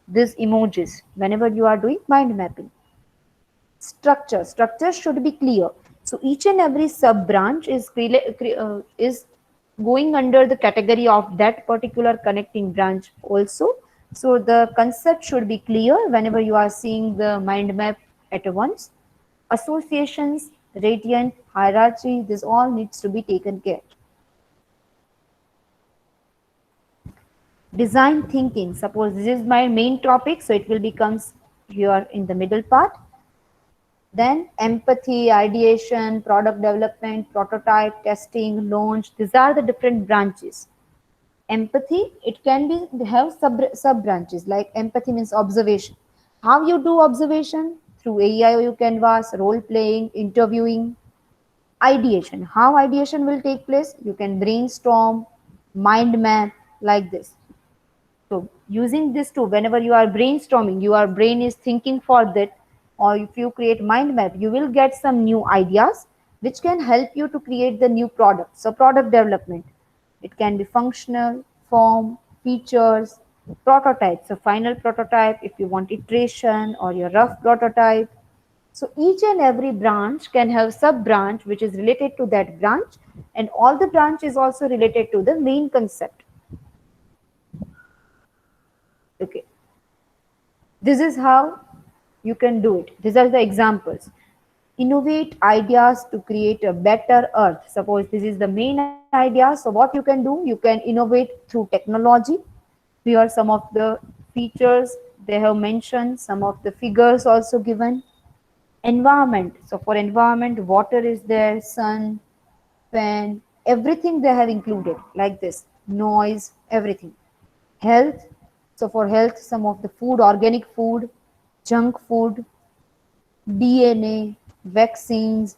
Speaker 1: these emojis whenever you are doing mind mapping. Structure should be clear. So each and every sub branch is going under the category of that particular connecting branch also. So the concept should be clear whenever you are seeing the mind map at once. Associations, gradient, hierarchy, this all needs to be taken care. Design thinking, suppose this is my main topic, so it will become here in the middle part. Then empathy, ideation, product development, prototype, testing, launch. These are the different branches. Empathy, it can be have sub branches, like empathy means observation. How you do observation? Through AIOU canvas, role playing, interviewing. Ideation, how ideation will take place? You can brainstorm, mind map, like this. So using this too, whenever you are brainstorming, your brain is thinking for that, or if you create mind map, you will get some new ideas which can help you to create the new product. So product development, it can be functional, form, features, prototype. So final prototype, if you want iteration or your rough prototype. So each and every branch can have sub branch which is related to that branch, and all the branch is also related to the main concept. Okay, this is how you can do it. These are the examples. Innovate ideas to create a better earth. Suppose this is the main idea, so what you can do, you can innovate through technology. Here are some of the features they have mentioned, some of the figures also given. Environment, so for environment, water is there, sun, fan, everything they have included, like this, noise, everything. Health, so for health, some of the food, organic food, junk food, DNA, vaccines,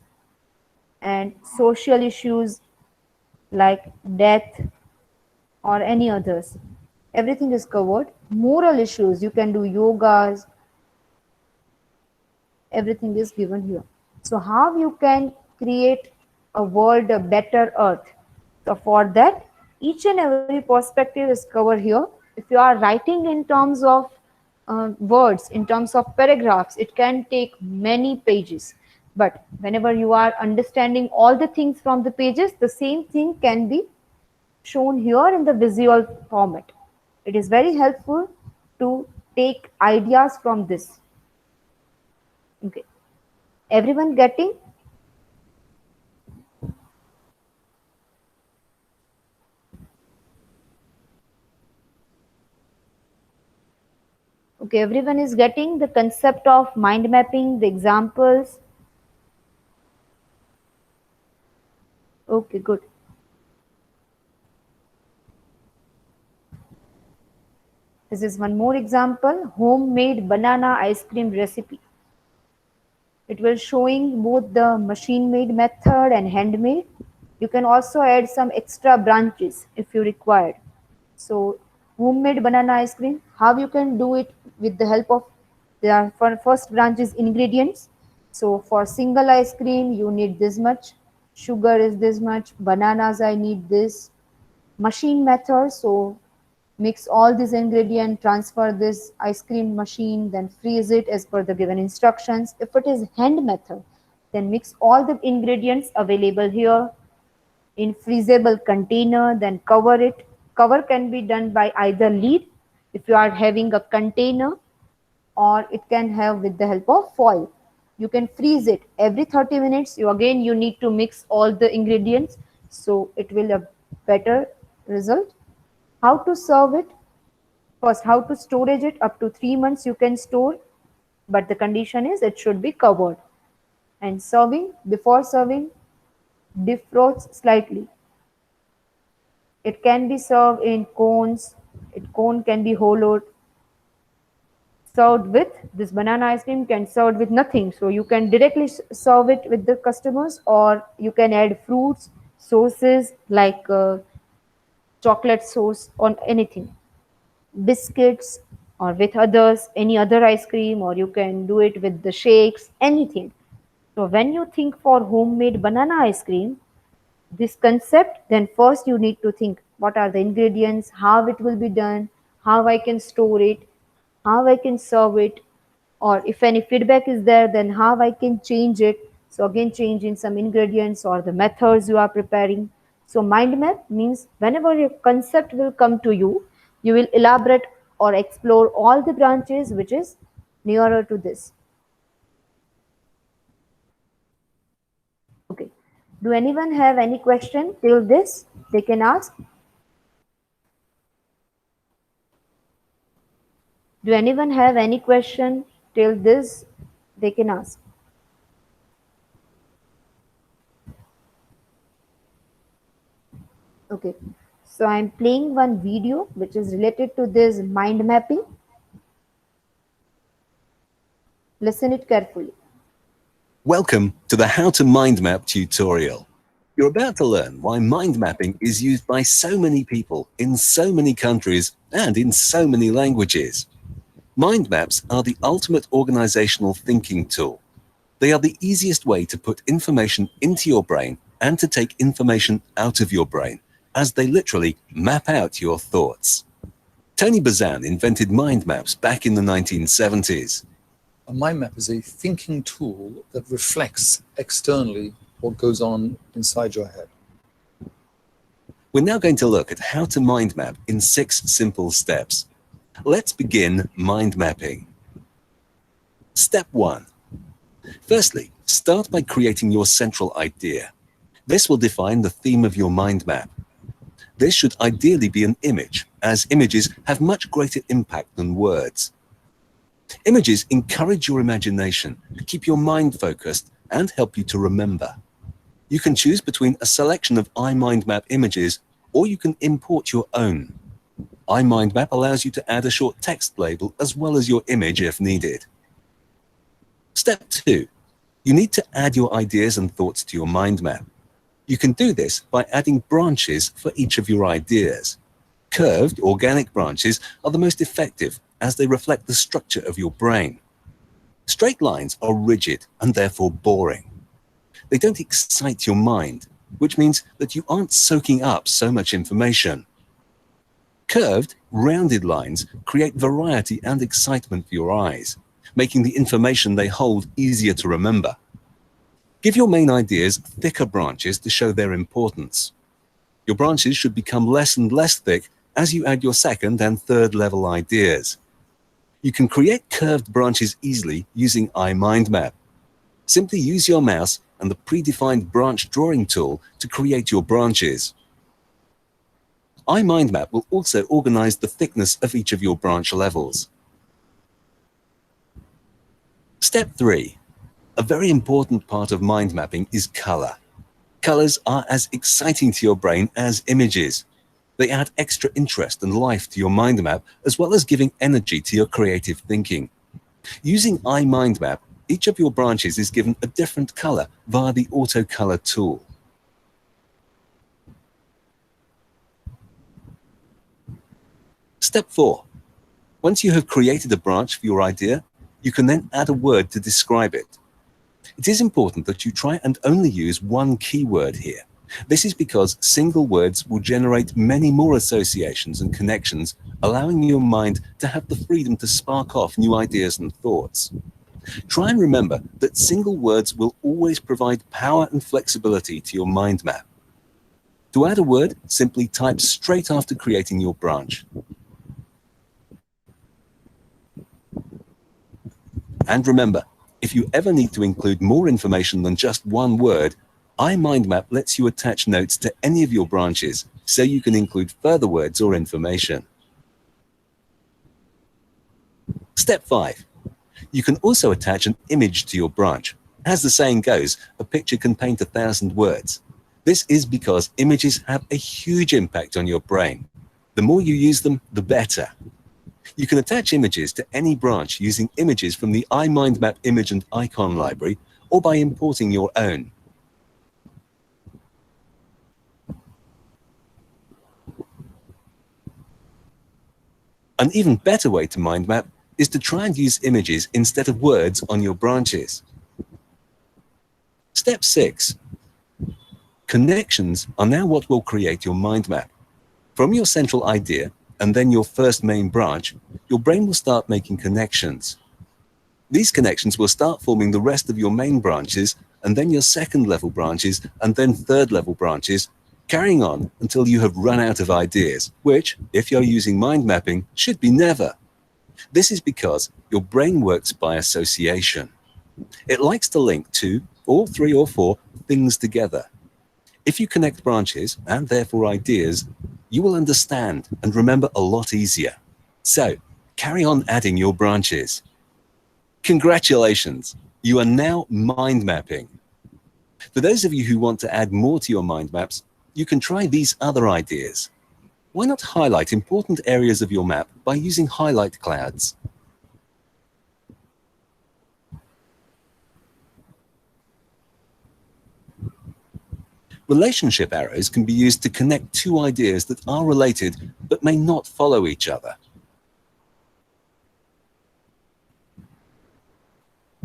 Speaker 1: and social issues like death or any others. Everything is covered. Moral issues, you can do yogas, everything is given here. So how you can create a world, a better earth? So for that, each and every perspective is covered here. If you are writing in terms of words, in terms of paragraphs, it can take many pages. But whenever you are understanding all the things from the pages, the same thing can be shown here in the visual format. It is very helpful to take ideas from this. Okay, everyone getting? Okay, everyone is getting the concept of mind mapping, the examples. Okay, good. This is one more example, homemade banana ice cream recipe. It will showing both the machine made method and handmade. You can also add some extra branches if you required. So homemade banana ice cream, how you can do it with the help of, for first branch is ingredients. So for single ice cream, you need this much, sugar is this much, bananas I need this, machine method. So Mix all these ingredients, transfer this ice cream machine, then freeze it as per the given instructions. If it is hand method, then mix all the ingredients available here in freezable container, then cover it. Cover can be done by either lid if you are having a container, or it can have with the help of foil. You can freeze it every 30 minutes. You need to mix all the ingredients, so it will a better result. How to serve it? First, how to storage it? Up to 3 months you can store, but the condition is it should be covered. And serving, before serving, defrost slightly. It can be served in cones. Cone can be hollowed. Served with this banana ice cream can served with nothing. So you can directly serve it with the customers, or you can add fruits, sauces like chocolate sauce on anything, biscuits, or with others, any other ice cream, or you can do it with the shakes, anything. So when you think for homemade banana ice cream, this concept, then first you need to think what are the ingredients, how it will be done, how I can store it, how I can serve it, or if any feedback is there, then how I can change it. So again, change in some ingredients or the methods you are preparing. So mind map means whenever a concept will come to you, you will elaborate or explore all the branches which is nearer to this. Okay. Do anyone have any question till this? They can ask. Do anyone have any question till this? They can ask. Okay. So I'm playing one video which is related to this mind mapping. Listen it carefully.
Speaker 11: Welcome to the How to Mind Map tutorial. You're about to learn why mind mapping is used by so many people in so many countries and in so many languages. Mind maps are the ultimate organizational thinking tool. They are the easiest way to put information into your brain and to take information out of your brain, as they literally map out your thoughts. Tony Buzan invented mind maps back in the 1970s.
Speaker 12: A mind map is a thinking tool that reflects externally what goes on inside your head.
Speaker 11: We're now going to look at how to mind map in 6 simple steps. Let's begin mind mapping. Step 1. Firstly, start by creating your central idea. This will define the theme of your mind map. This should ideally be an image, as images have much greater impact than words. Images encourage your imagination, keep your mind focused, and help you to remember. You can choose between a selection of iMindMap images, or you can import your own. iMindMap allows you to add a short text label as well as your image if needed. Step 2. You need to add your ideas and thoughts to your mind map. You can do this by adding branches for each of your ideas. Curved, organic branches are the most effective as they reflect the structure of your brain. Straight lines are rigid and therefore boring. They don't excite your mind, which means that you aren't soaking up so much information. Curved, rounded lines create variety and excitement for your eyes, making the information they hold easier to remember. Give your main ideas thicker branches to show their importance. Your branches should become less and less thick as you add your second and third level ideas. You can create curved branches easily using iMindMap. Simply use your mouse and the predefined branch drawing tool to create your branches. iMindMap will also organize the thickness of each of your branch levels. Step 3. A very important part of mind mapping is color. Colors are as exciting to your brain as images. They add extra interest and life to your mind map, as well as giving energy to your creative thinking. Using iMindMap, each of your branches is given a different color via the Auto Color tool. Step 4. Once you have created a branch for your idea, you can then add a word to describe it. It is important that you try and only use one keyword here. This is because single words will generate many more associations and connections, allowing your mind to have the freedom to spark off new ideas and thoughts. Try and remember that single words will always provide power and flexibility to your mind map. To add a word, simply type straight after creating your branch. And remember, if you ever need to include more information than just one word, iMindMap lets you attach notes to any of your branches, so you can include further words or information. Step 5. You can also attach an image to your branch. As the saying goes, a picture can paint 1,000 words. This is because images have a huge impact on your brain. The more you use them, the better. You can attach images to any branch using images from the iMindMap image and icon library, or by importing your own. An even better way to mind map is to try and use images instead of words on your branches. Step 6. Connections are now what will create your mind map. From your central idea and then your first main branch, your brain will start making connections. These connections will start forming the rest of your main branches, and then your second level branches, and then third level branches, carrying on until you have run out of ideas, which, if you're using mind mapping, should be never. This is because your brain works by association. It likes to link 2 or 3 or 4 things together. If you connect branches, and therefore ideas, you will understand and remember a lot easier. So, carry on adding your branches. Congratulations! You are now mind mapping. For those of you who want to add more to your mind maps, you can try these other ideas. Why not highlight important areas of your map by using highlight clouds? Relationship arrows can be used to connect two ideas that are related but may not follow each other.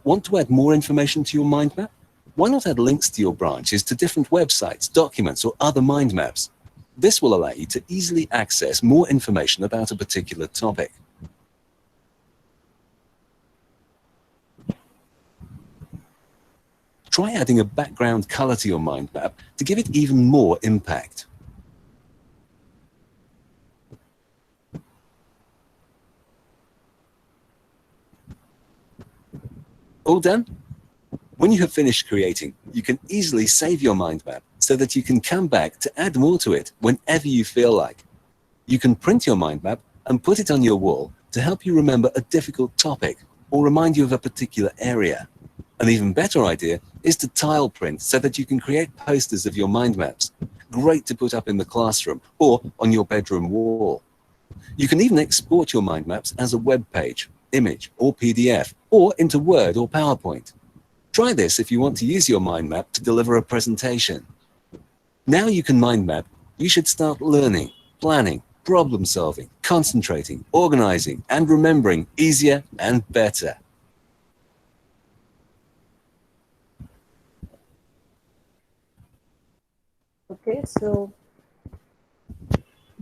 Speaker 11: Want to add more information to your mind map? Why not add links to your branches to different websites, documents, or other mind maps? This will allow you to easily access more information about a particular topic. Try adding a background color to your mind map to give it even more impact. All done? When you have finished creating, you can easily save your mind map so that you can come back to add more to it whenever you feel like. You can print your mind map and put it on your wall to help you remember a difficult topic or remind you of a particular area. An even better idea is to tile print so that you can create posters of your mind maps. Great to put up in the classroom or on your bedroom wall. You can even export your mind maps as a web page, image, or PDF, or into Word or PowerPoint. Try this if you want to use your mind map to deliver a presentation. Now you can mind map, you should start learning, planning, problem solving, concentrating, organizing, and remembering easier and better.
Speaker 1: Okay, so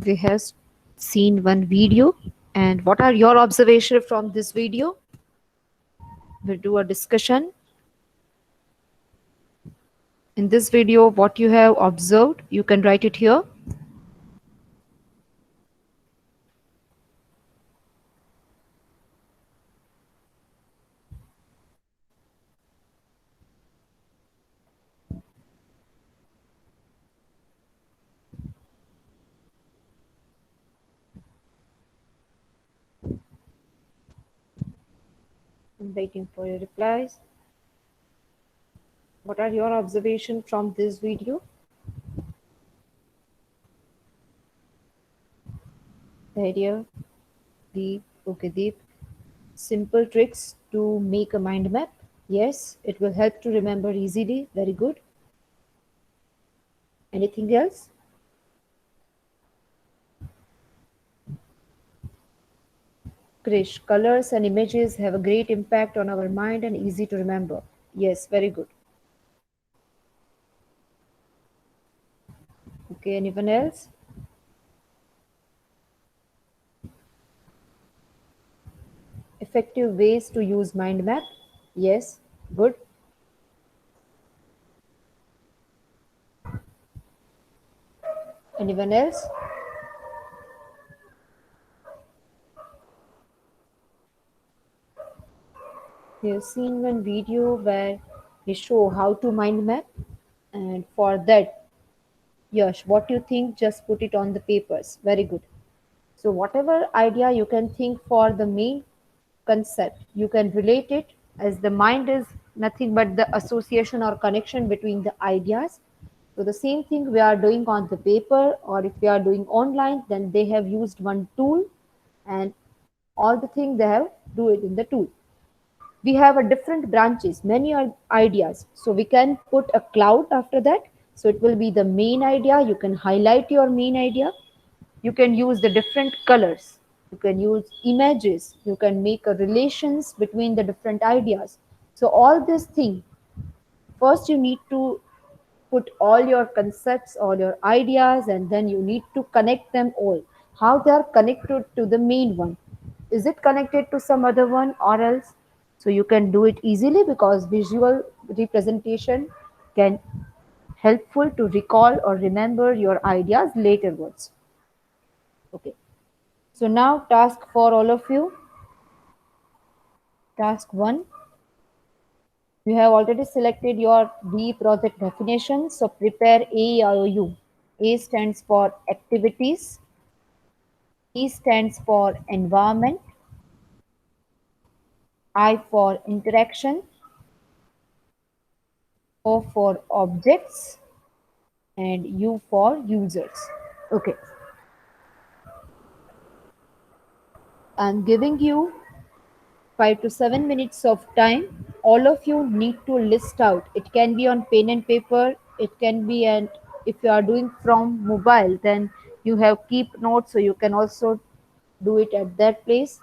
Speaker 1: we have seen one video, and what are your observations from this video? We'll do a discussion. In this video, what you have observed, you can write it here. I'm waiting for your replies. What are your observations from this video? Idea, Deep, okay, Deep. Simple tricks to make a mind map. Yes, it will help to remember easily. Very good. Anything else? Krish, colors and images have a great impact on our mind and easy to remember. Yes, very good. Okay, anyone else? Effective ways to use mind map? Yes, good. Anyone else? We have seen one video where we show how to mind map, and for that, Yash, what you think, just put it on the papers. Very good. So whatever idea you can think for the main concept, you can relate it, as the mind is nothing but the association or connection between the ideas. So the same thing we are doing on the paper, or if we are doing online, then they have used one tool, and all the thing they have do it in the tool. We have a different branches, many ideas, so we can put a cloud after that, so it will be the main idea. You can highlight your main idea, you can use the different colors, you can use images, you can make a relations between the different ideas. So all this thing, first you need to put all your concepts, all your ideas, and then you need to connect them all. How they are connected to the main one? Is it connected to some other one or else? So you can do it easily because visual representation can helpful to recall or remember your ideas laterwards. Okay. So now task for all of you. Task 1. You have already selected your B project definition, so prepare AIOU. A stands for activities, E stands for environment, I for interaction, O for objects, and U for users. Okay, I'm giving you 5 to 7 minutes of time. All of you need to list out. It can be on pen and paper, it can be, and if you are doing from mobile, then you have keep notes, so you can also do it at that place.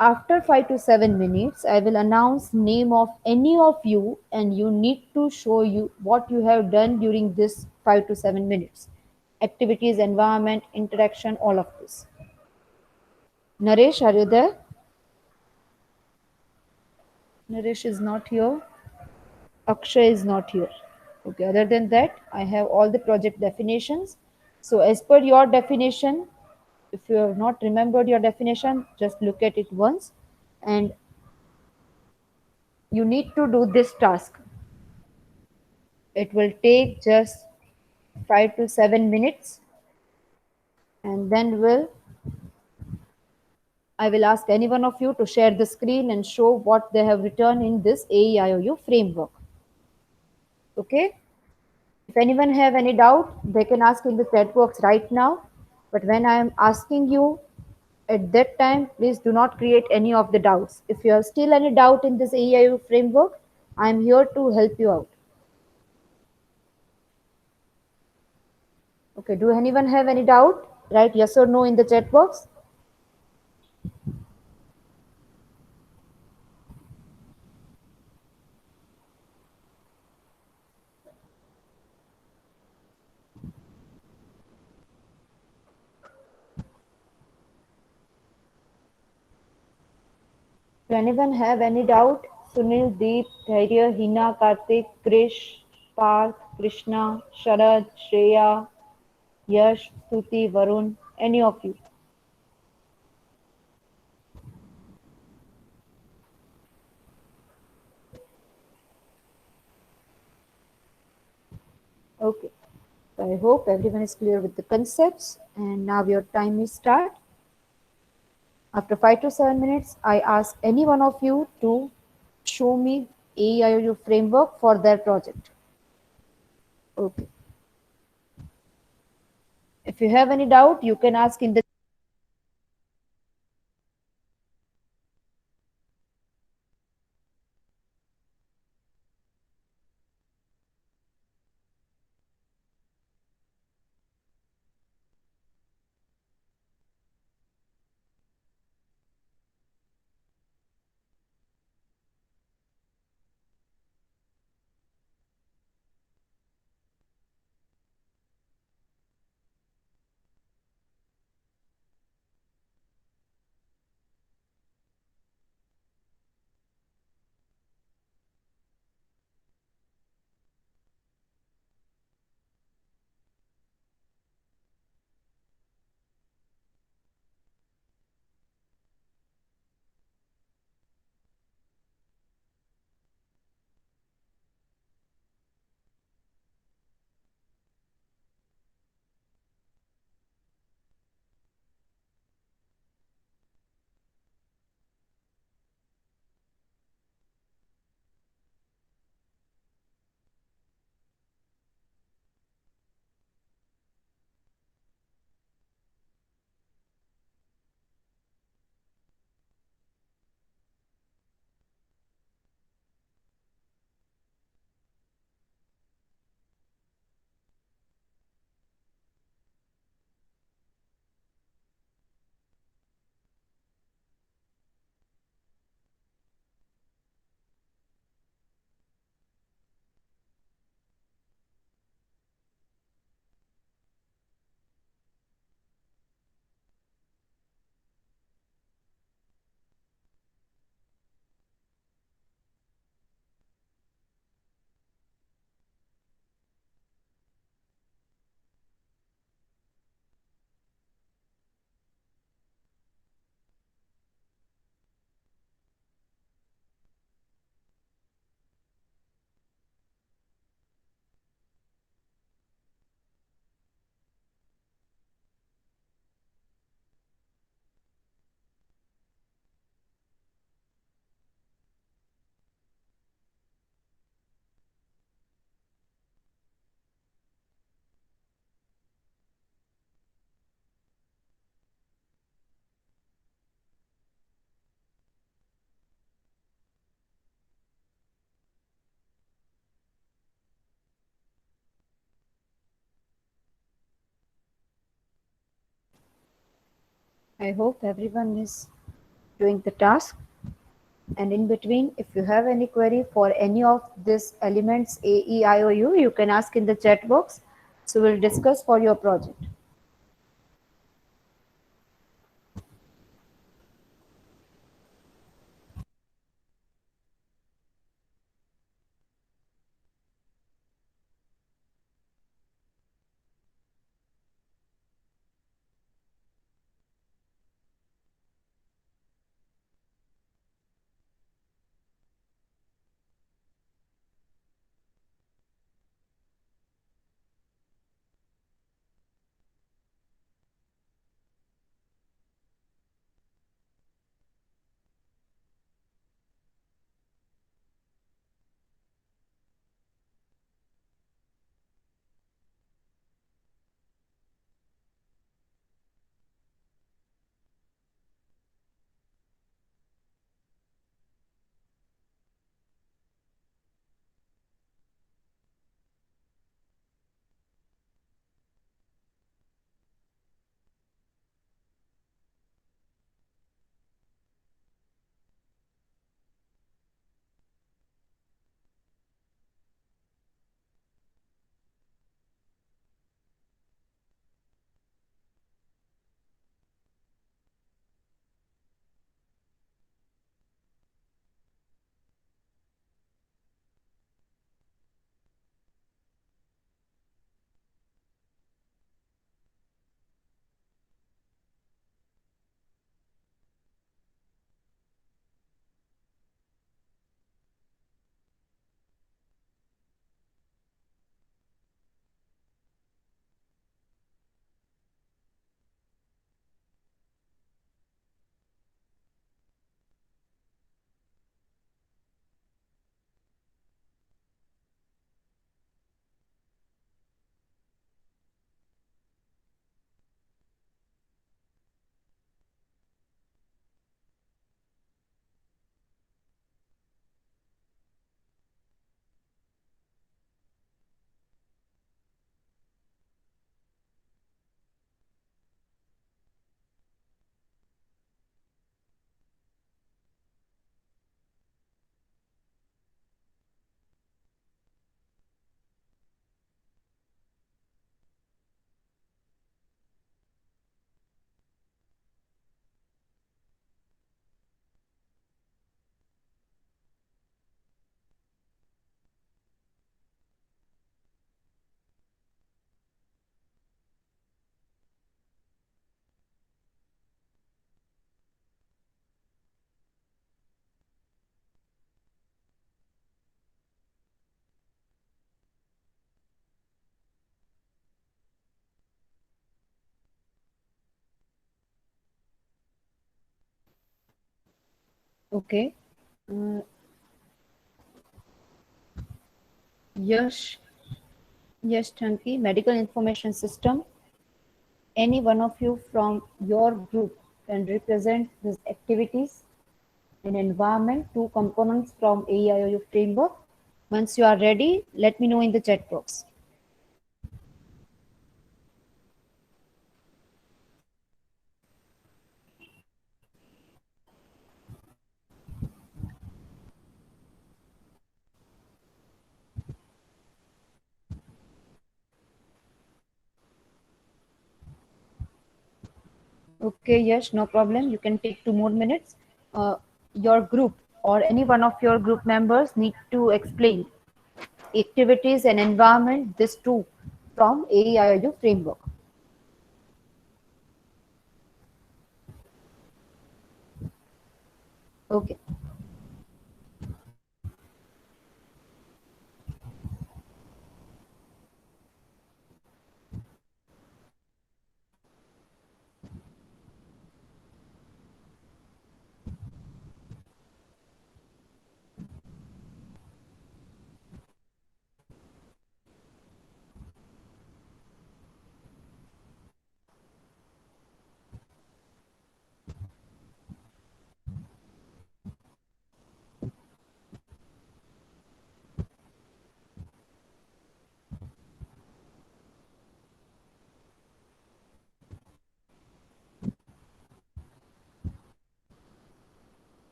Speaker 1: After 5 to 7 minutes, I will announce name of any of you, and you need to show you what you have done during this 5 to 7 minutes. Activities, environment, interaction, all of this. Naresh, are you there? Naresh is not here. Akshay is not here. Okay, other than that, I have all the project definitions. So as per your definition, if you have not remembered your definition, just look at it once, and you need to do this task. It will take just 5 to 7 minutes, and then I will ask any one of you to share the screen and show what they have written in this AEIOU framework. Okay? If anyone have any doubt, they can ask in the chat box right now. But when I am asking you at that time, please do not create any of the doubts. If you have still any doubt in this AEIOU framework, I am here to help you out. Okay, do anyone have any doubt? Write yes or no in the chat box. Do anyone have any doubt? Sunil, Deep, Dhairya, Hina, Karthik, Krish, Parth, Krishna, Sharad, Shreya, Yash, Stuti, Varun, any of you? Okay. So I hope everyone is clear with the concepts, and now your time is start. After 5 to 7 minutes, I ask any one of you to show me AIOU framework for their project. Okay. If you have any doubt, you can ask in the I hope everyone is doing the task. And in between, if you have any query for any of these elements A, E, I, O, U, you can ask in the chat box. So we'll discuss for your project. Okay. Uh, Yash, Yash Thanki, Medical Information System. Any one of you from your group can represent these activities in environment, two components from AEIOU framework. Once you are ready, let me know in the chat box. Okay, yes, no problem. You can take 2 more minutes. Your group or any one of your group members need to explain activities and environment, this too, from AEIOU framework. Okay.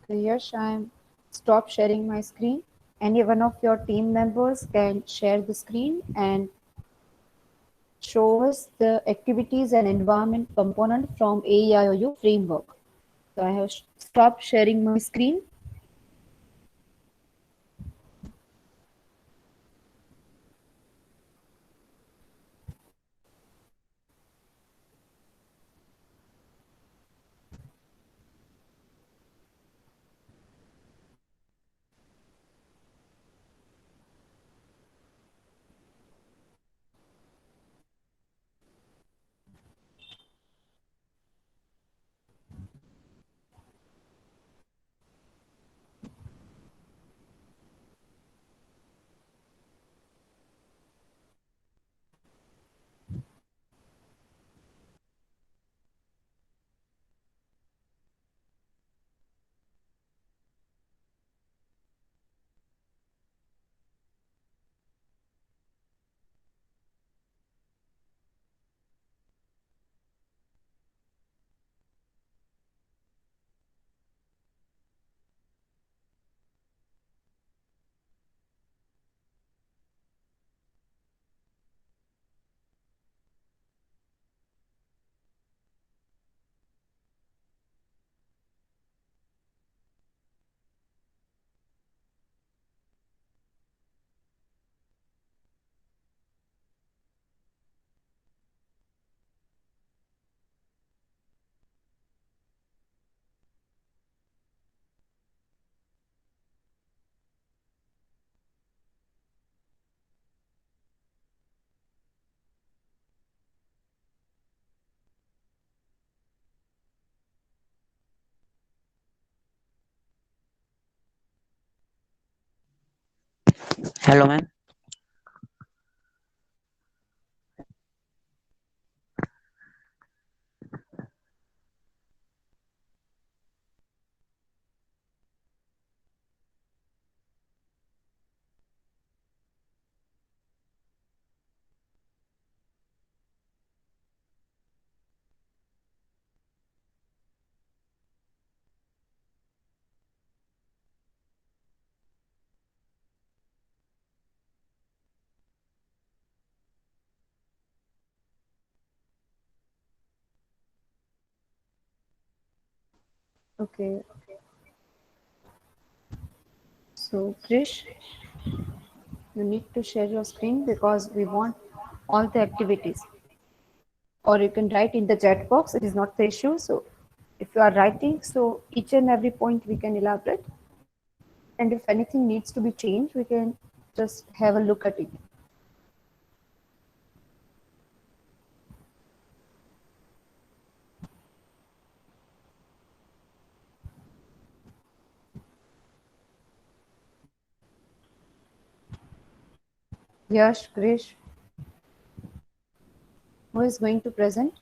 Speaker 1: So yes, I'm stop sharing my screen. Any one of your team members can share the screen and show us the activities and environment component from AEIOU framework. So I have stopped sharing my screen.
Speaker 5: Hello, ma'am.
Speaker 1: Okay. So Krish, you need to share your screen because we want all the activities. Or you can write in the chat box. It is not the issue. So if you are writing, so each and every point we can elaborate. And if anything needs to be changed, we can just have a look at it. Yash, Krish, who is going to present?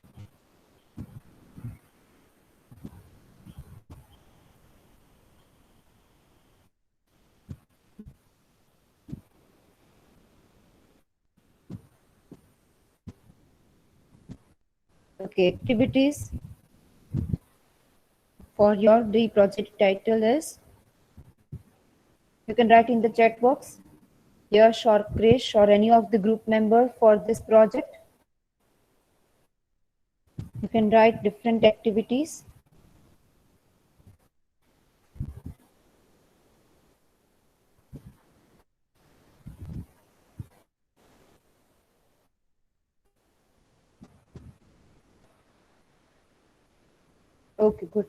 Speaker 1: Okay, activities for your the project title is, you can write in the chat box, Yash or Krish or any of the group member for this project. You can write different activities. Okay, good.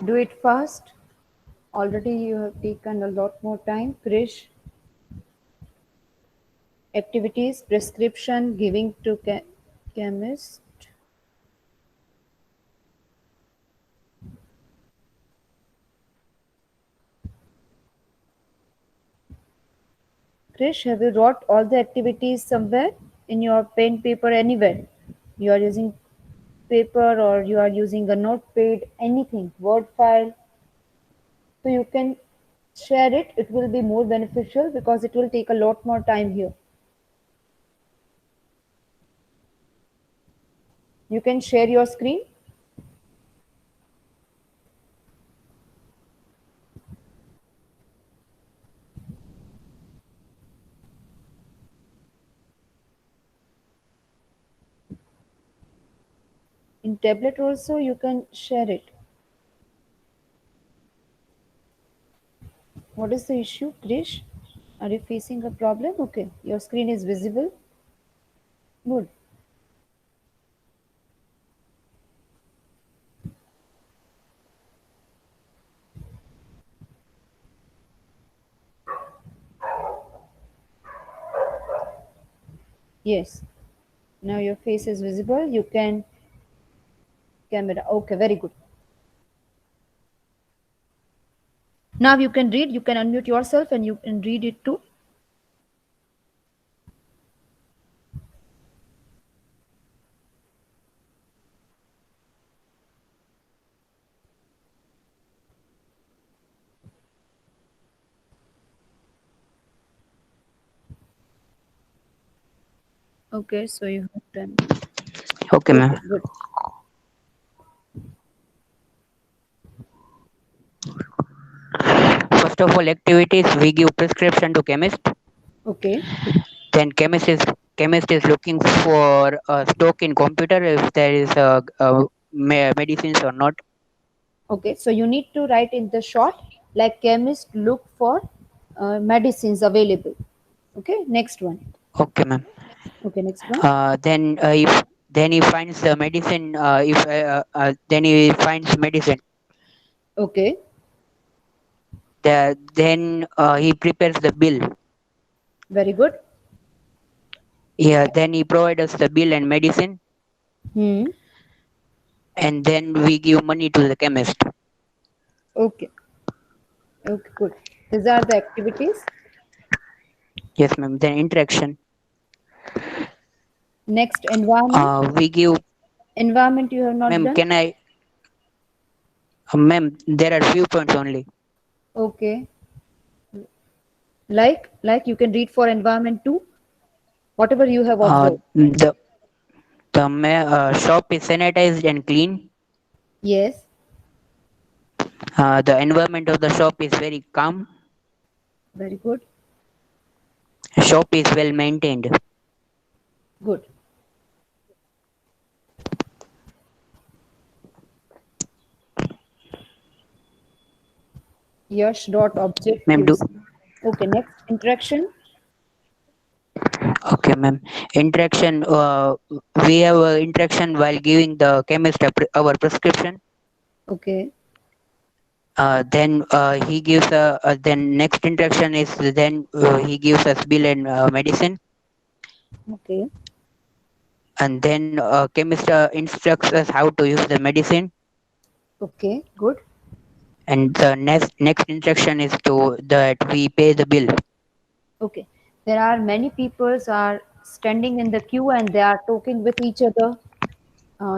Speaker 1: Do it fast. Already you have taken a lot more time. Krish, activities, prescription, giving to chemist. Krish, have you wrote all the activities somewhere in your pen, paper, anywhere? You are using paper or you are using a notepad, anything, Word file. So you can share it. It will be more beneficial because it will take a lot more time here. You can share your screen. In tablet also you can share it. What is the issue, Krish? Are you facing a problem? Okay, your screen is visible. Good. Yes. Now your face is visible. You can camera. Okay, very good. Now you can read. You can unmute yourself and you can read it too. Okay, so you have done.
Speaker 4: Okay, ma'am.
Speaker 1: Good.
Speaker 4: First of all, activities we give prescription to chemist.
Speaker 1: Okay.
Speaker 4: Then chemist is looking for a stock in computer if there is medicines or not.
Speaker 1: Okay, so you need to write in the short like chemist look for medicines available. Okay, next one.
Speaker 4: Okay, ma'am.
Speaker 1: Okay, next one.
Speaker 4: If then he finds the medicine. Then he finds medicine.
Speaker 1: Okay.
Speaker 4: Then he prepares the bill.
Speaker 1: Very good.
Speaker 4: Yeah. Then he provides us the bill and medicine. And then we give money to the chemist.
Speaker 1: Okay. Okay, good. These are the activities.
Speaker 4: Yes, ma'am. Then interaction.
Speaker 1: Next, environment.
Speaker 4: We give.
Speaker 1: Environment you have not
Speaker 4: Ma'am,
Speaker 1: done.
Speaker 4: can I? Ma'am, there are few points only.
Speaker 1: Okay. Like you can read for environment too. Whatever you have observed.
Speaker 4: The shop is sanitized and clean.
Speaker 1: Yes.
Speaker 4: The environment of the shop is very calm.
Speaker 1: Very good.
Speaker 4: Shop is well maintained.
Speaker 1: Good. Yash dot object.
Speaker 4: Ma'am,
Speaker 1: Okay, next interaction.
Speaker 4: Okay, ma'am. Interaction. We have interaction while giving the chemist our prescription.
Speaker 1: Okay.
Speaker 4: Then he gives then next interaction is then he gives us bill and medicine.
Speaker 1: Okay.
Speaker 4: And then chemist instructs us how to use the medicine.
Speaker 1: Okay, good.
Speaker 4: And the next instruction is to that we pay the bill.
Speaker 1: Okay. There are many people are standing in the queue and they are talking with each other.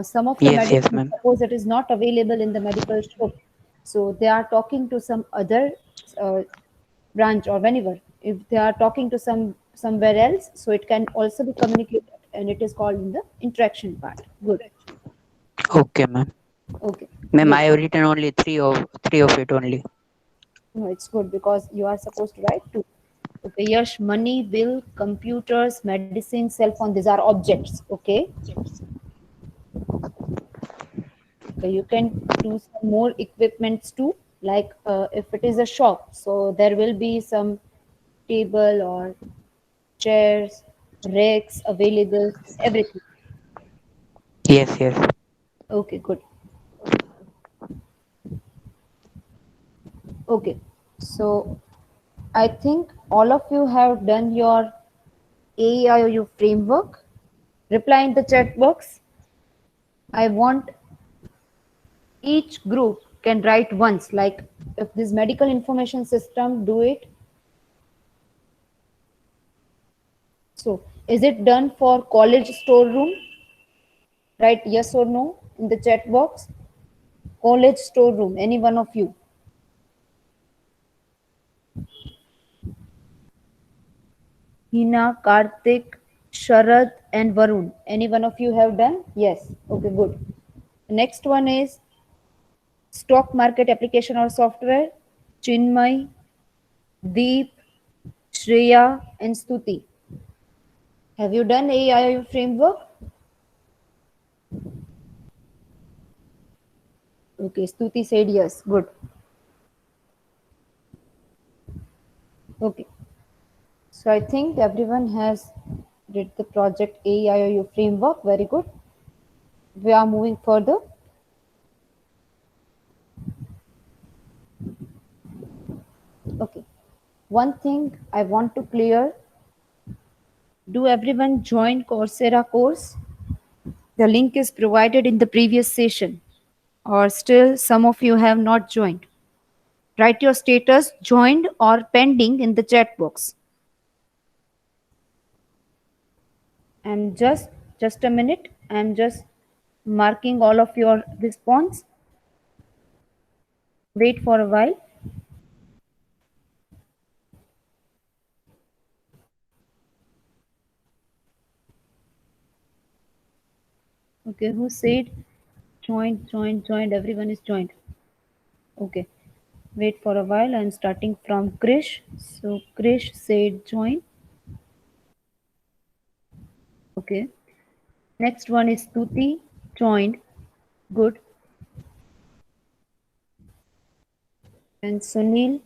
Speaker 1: Some of the
Speaker 4: Yes,
Speaker 1: medicine,
Speaker 4: ma'am.
Speaker 1: suppose it is not available in the medical shop, so they are talking to some other branch or whenever. If they are talking to somewhere else, so it can also be communicated, and it is called in the interaction part. Good.
Speaker 4: Okay, ma'am.
Speaker 1: Okay.
Speaker 4: Ma'am,
Speaker 1: Good.
Speaker 4: I have written only three of it only.
Speaker 1: No, it's good because you are supposed to write two. Okay, Yash, money, bill, computers, medicine, cell phone, these are objects. Okay. Okay, you can do some more equipments too. Like if it is a shop, so there will be some table or chairs, racks available, everything.
Speaker 4: Yes.
Speaker 1: Okay, good. Okay, so I think all of you have done your AIOU framework. Reply in the chat box. I want each group can write once, like if this medical information system do it. So is it done for college storeroom? Write yes or no in the chat box. College storeroom, any one of you. Hina, Karthik, Sharad and Varun. Any one of you have done? Yes. Okay, good. The next one is stock market application or software. Chinmay, Deep, Shreya and Stuti. Have you done AIU framework? Okay, Stuti said yes. Good. Okay. So I think everyone has did the project AIU framework. Very good. We are moving further. Okay. One thing I want to clear. Do everyone join Coursera course? The link is provided in the previous session. Or still some of you have not joined. Write your status joined or pending in the chat box. I'm just a minute. I'm just marking all of your response. Wait for a while. Okay, who said joined? Everyone is joined. Okay, wait for a while. I'm starting from Krish. So Krish said join. Okay. Next one is Tuti, joined. Good. And Sunil,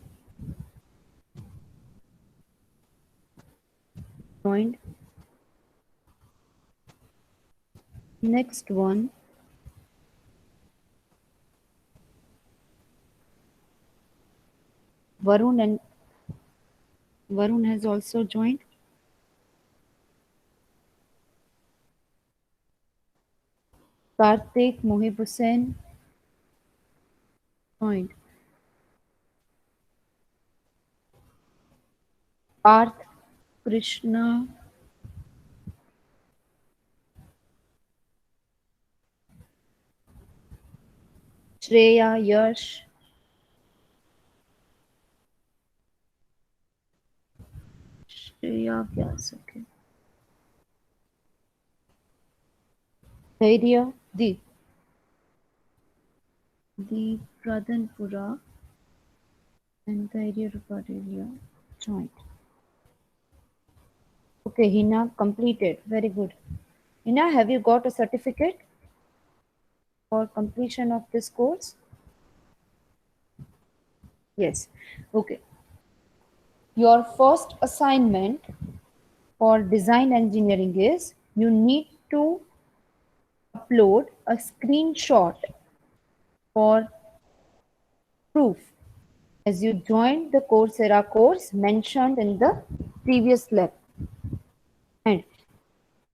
Speaker 1: joined. Next one. Varun has also joined. Karthik, Mohib Hussain, joined. Parth, Krishna, Shreya, Yash, Shreya Vyas, okay. Dhairya, Deep Pradhanpura and Dhairya Ruparelia, joined. Okay, Hina completed. Very good. Hina, have you got a certificate for completion of this course? Yes. Okay. Your first assignment for design engineering is you need to upload a screenshot for proof as you joined the Coursera course mentioned in the previous lab. And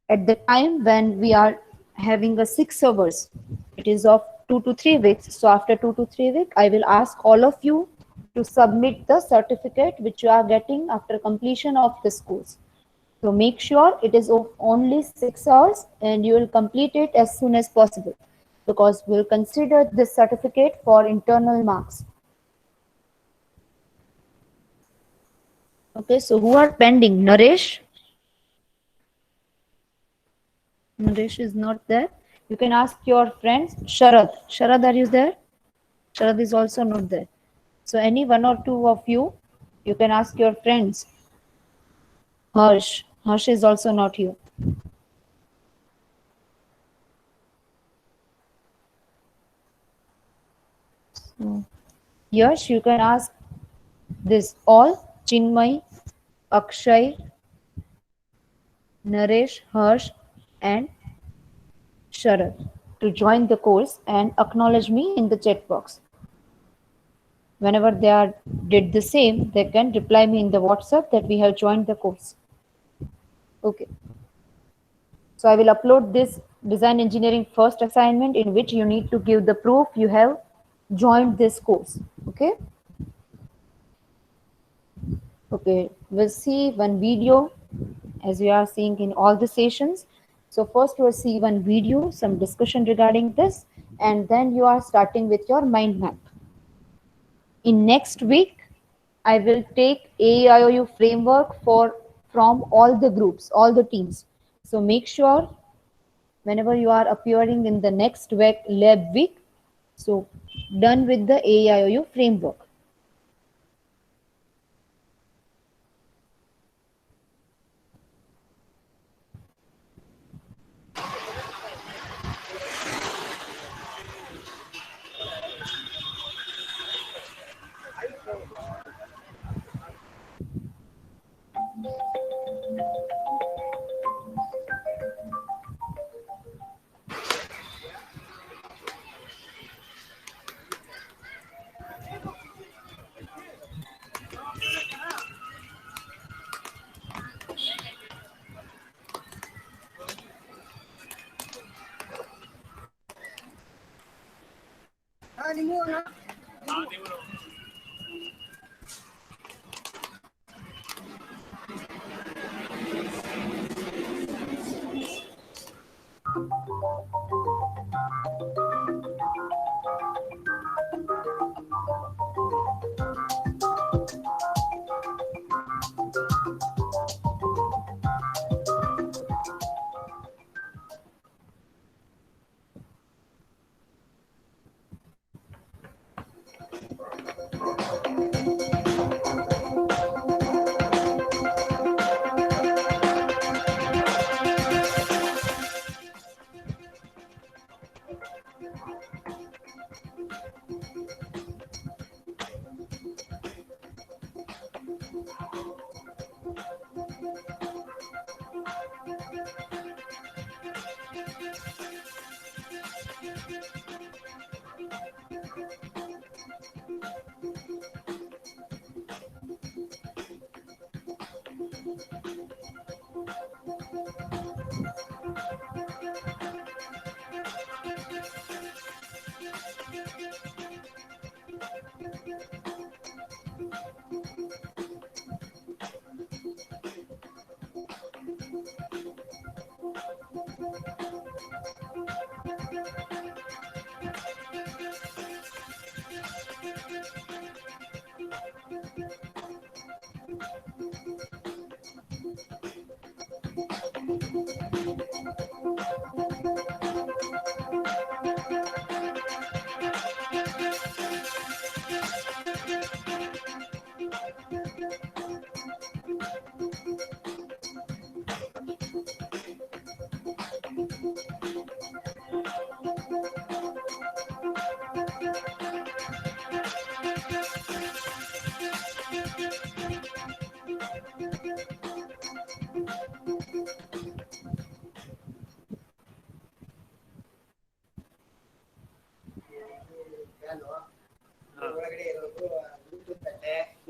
Speaker 1: at the time when we are having a 6 hours, it is of 2 to 3 weeks. So after 2 to 3 weeks, I will ask all of you to submit the certificate which you are getting after completion of this course. So make sure it is of only 6 hours and you will complete it as soon as possible because we will consider this certificate for internal marks. Okay, so who are pending? Naresh? Naresh is not there. You can ask your friends. Sharad. Sharad, are you there? Sharad is also not there. So any one or two of you, you can ask your friends. Harsh. Harsh is also not here. So, Yash, you can ask this all. Chinmay, Akshay, Naresh, Harsh and Sharad to join the course and acknowledge me in the chat box. Whenever they are did the same, they can reply me in the WhatsApp that we have joined the course. Okay. So I will upload this design engineering first assignment in which you need to give the proof you have joined this course. Okay. Okay, we'll see one video as we are seeing in all the sessions. So first we'll see one video, some discussion regarding this, and then you are starting with your mind map. In next week, I will take AIOU framework from all the groups, all the teams. So make sure whenever you are appearing in the next lab week, so done with the AIOU framework.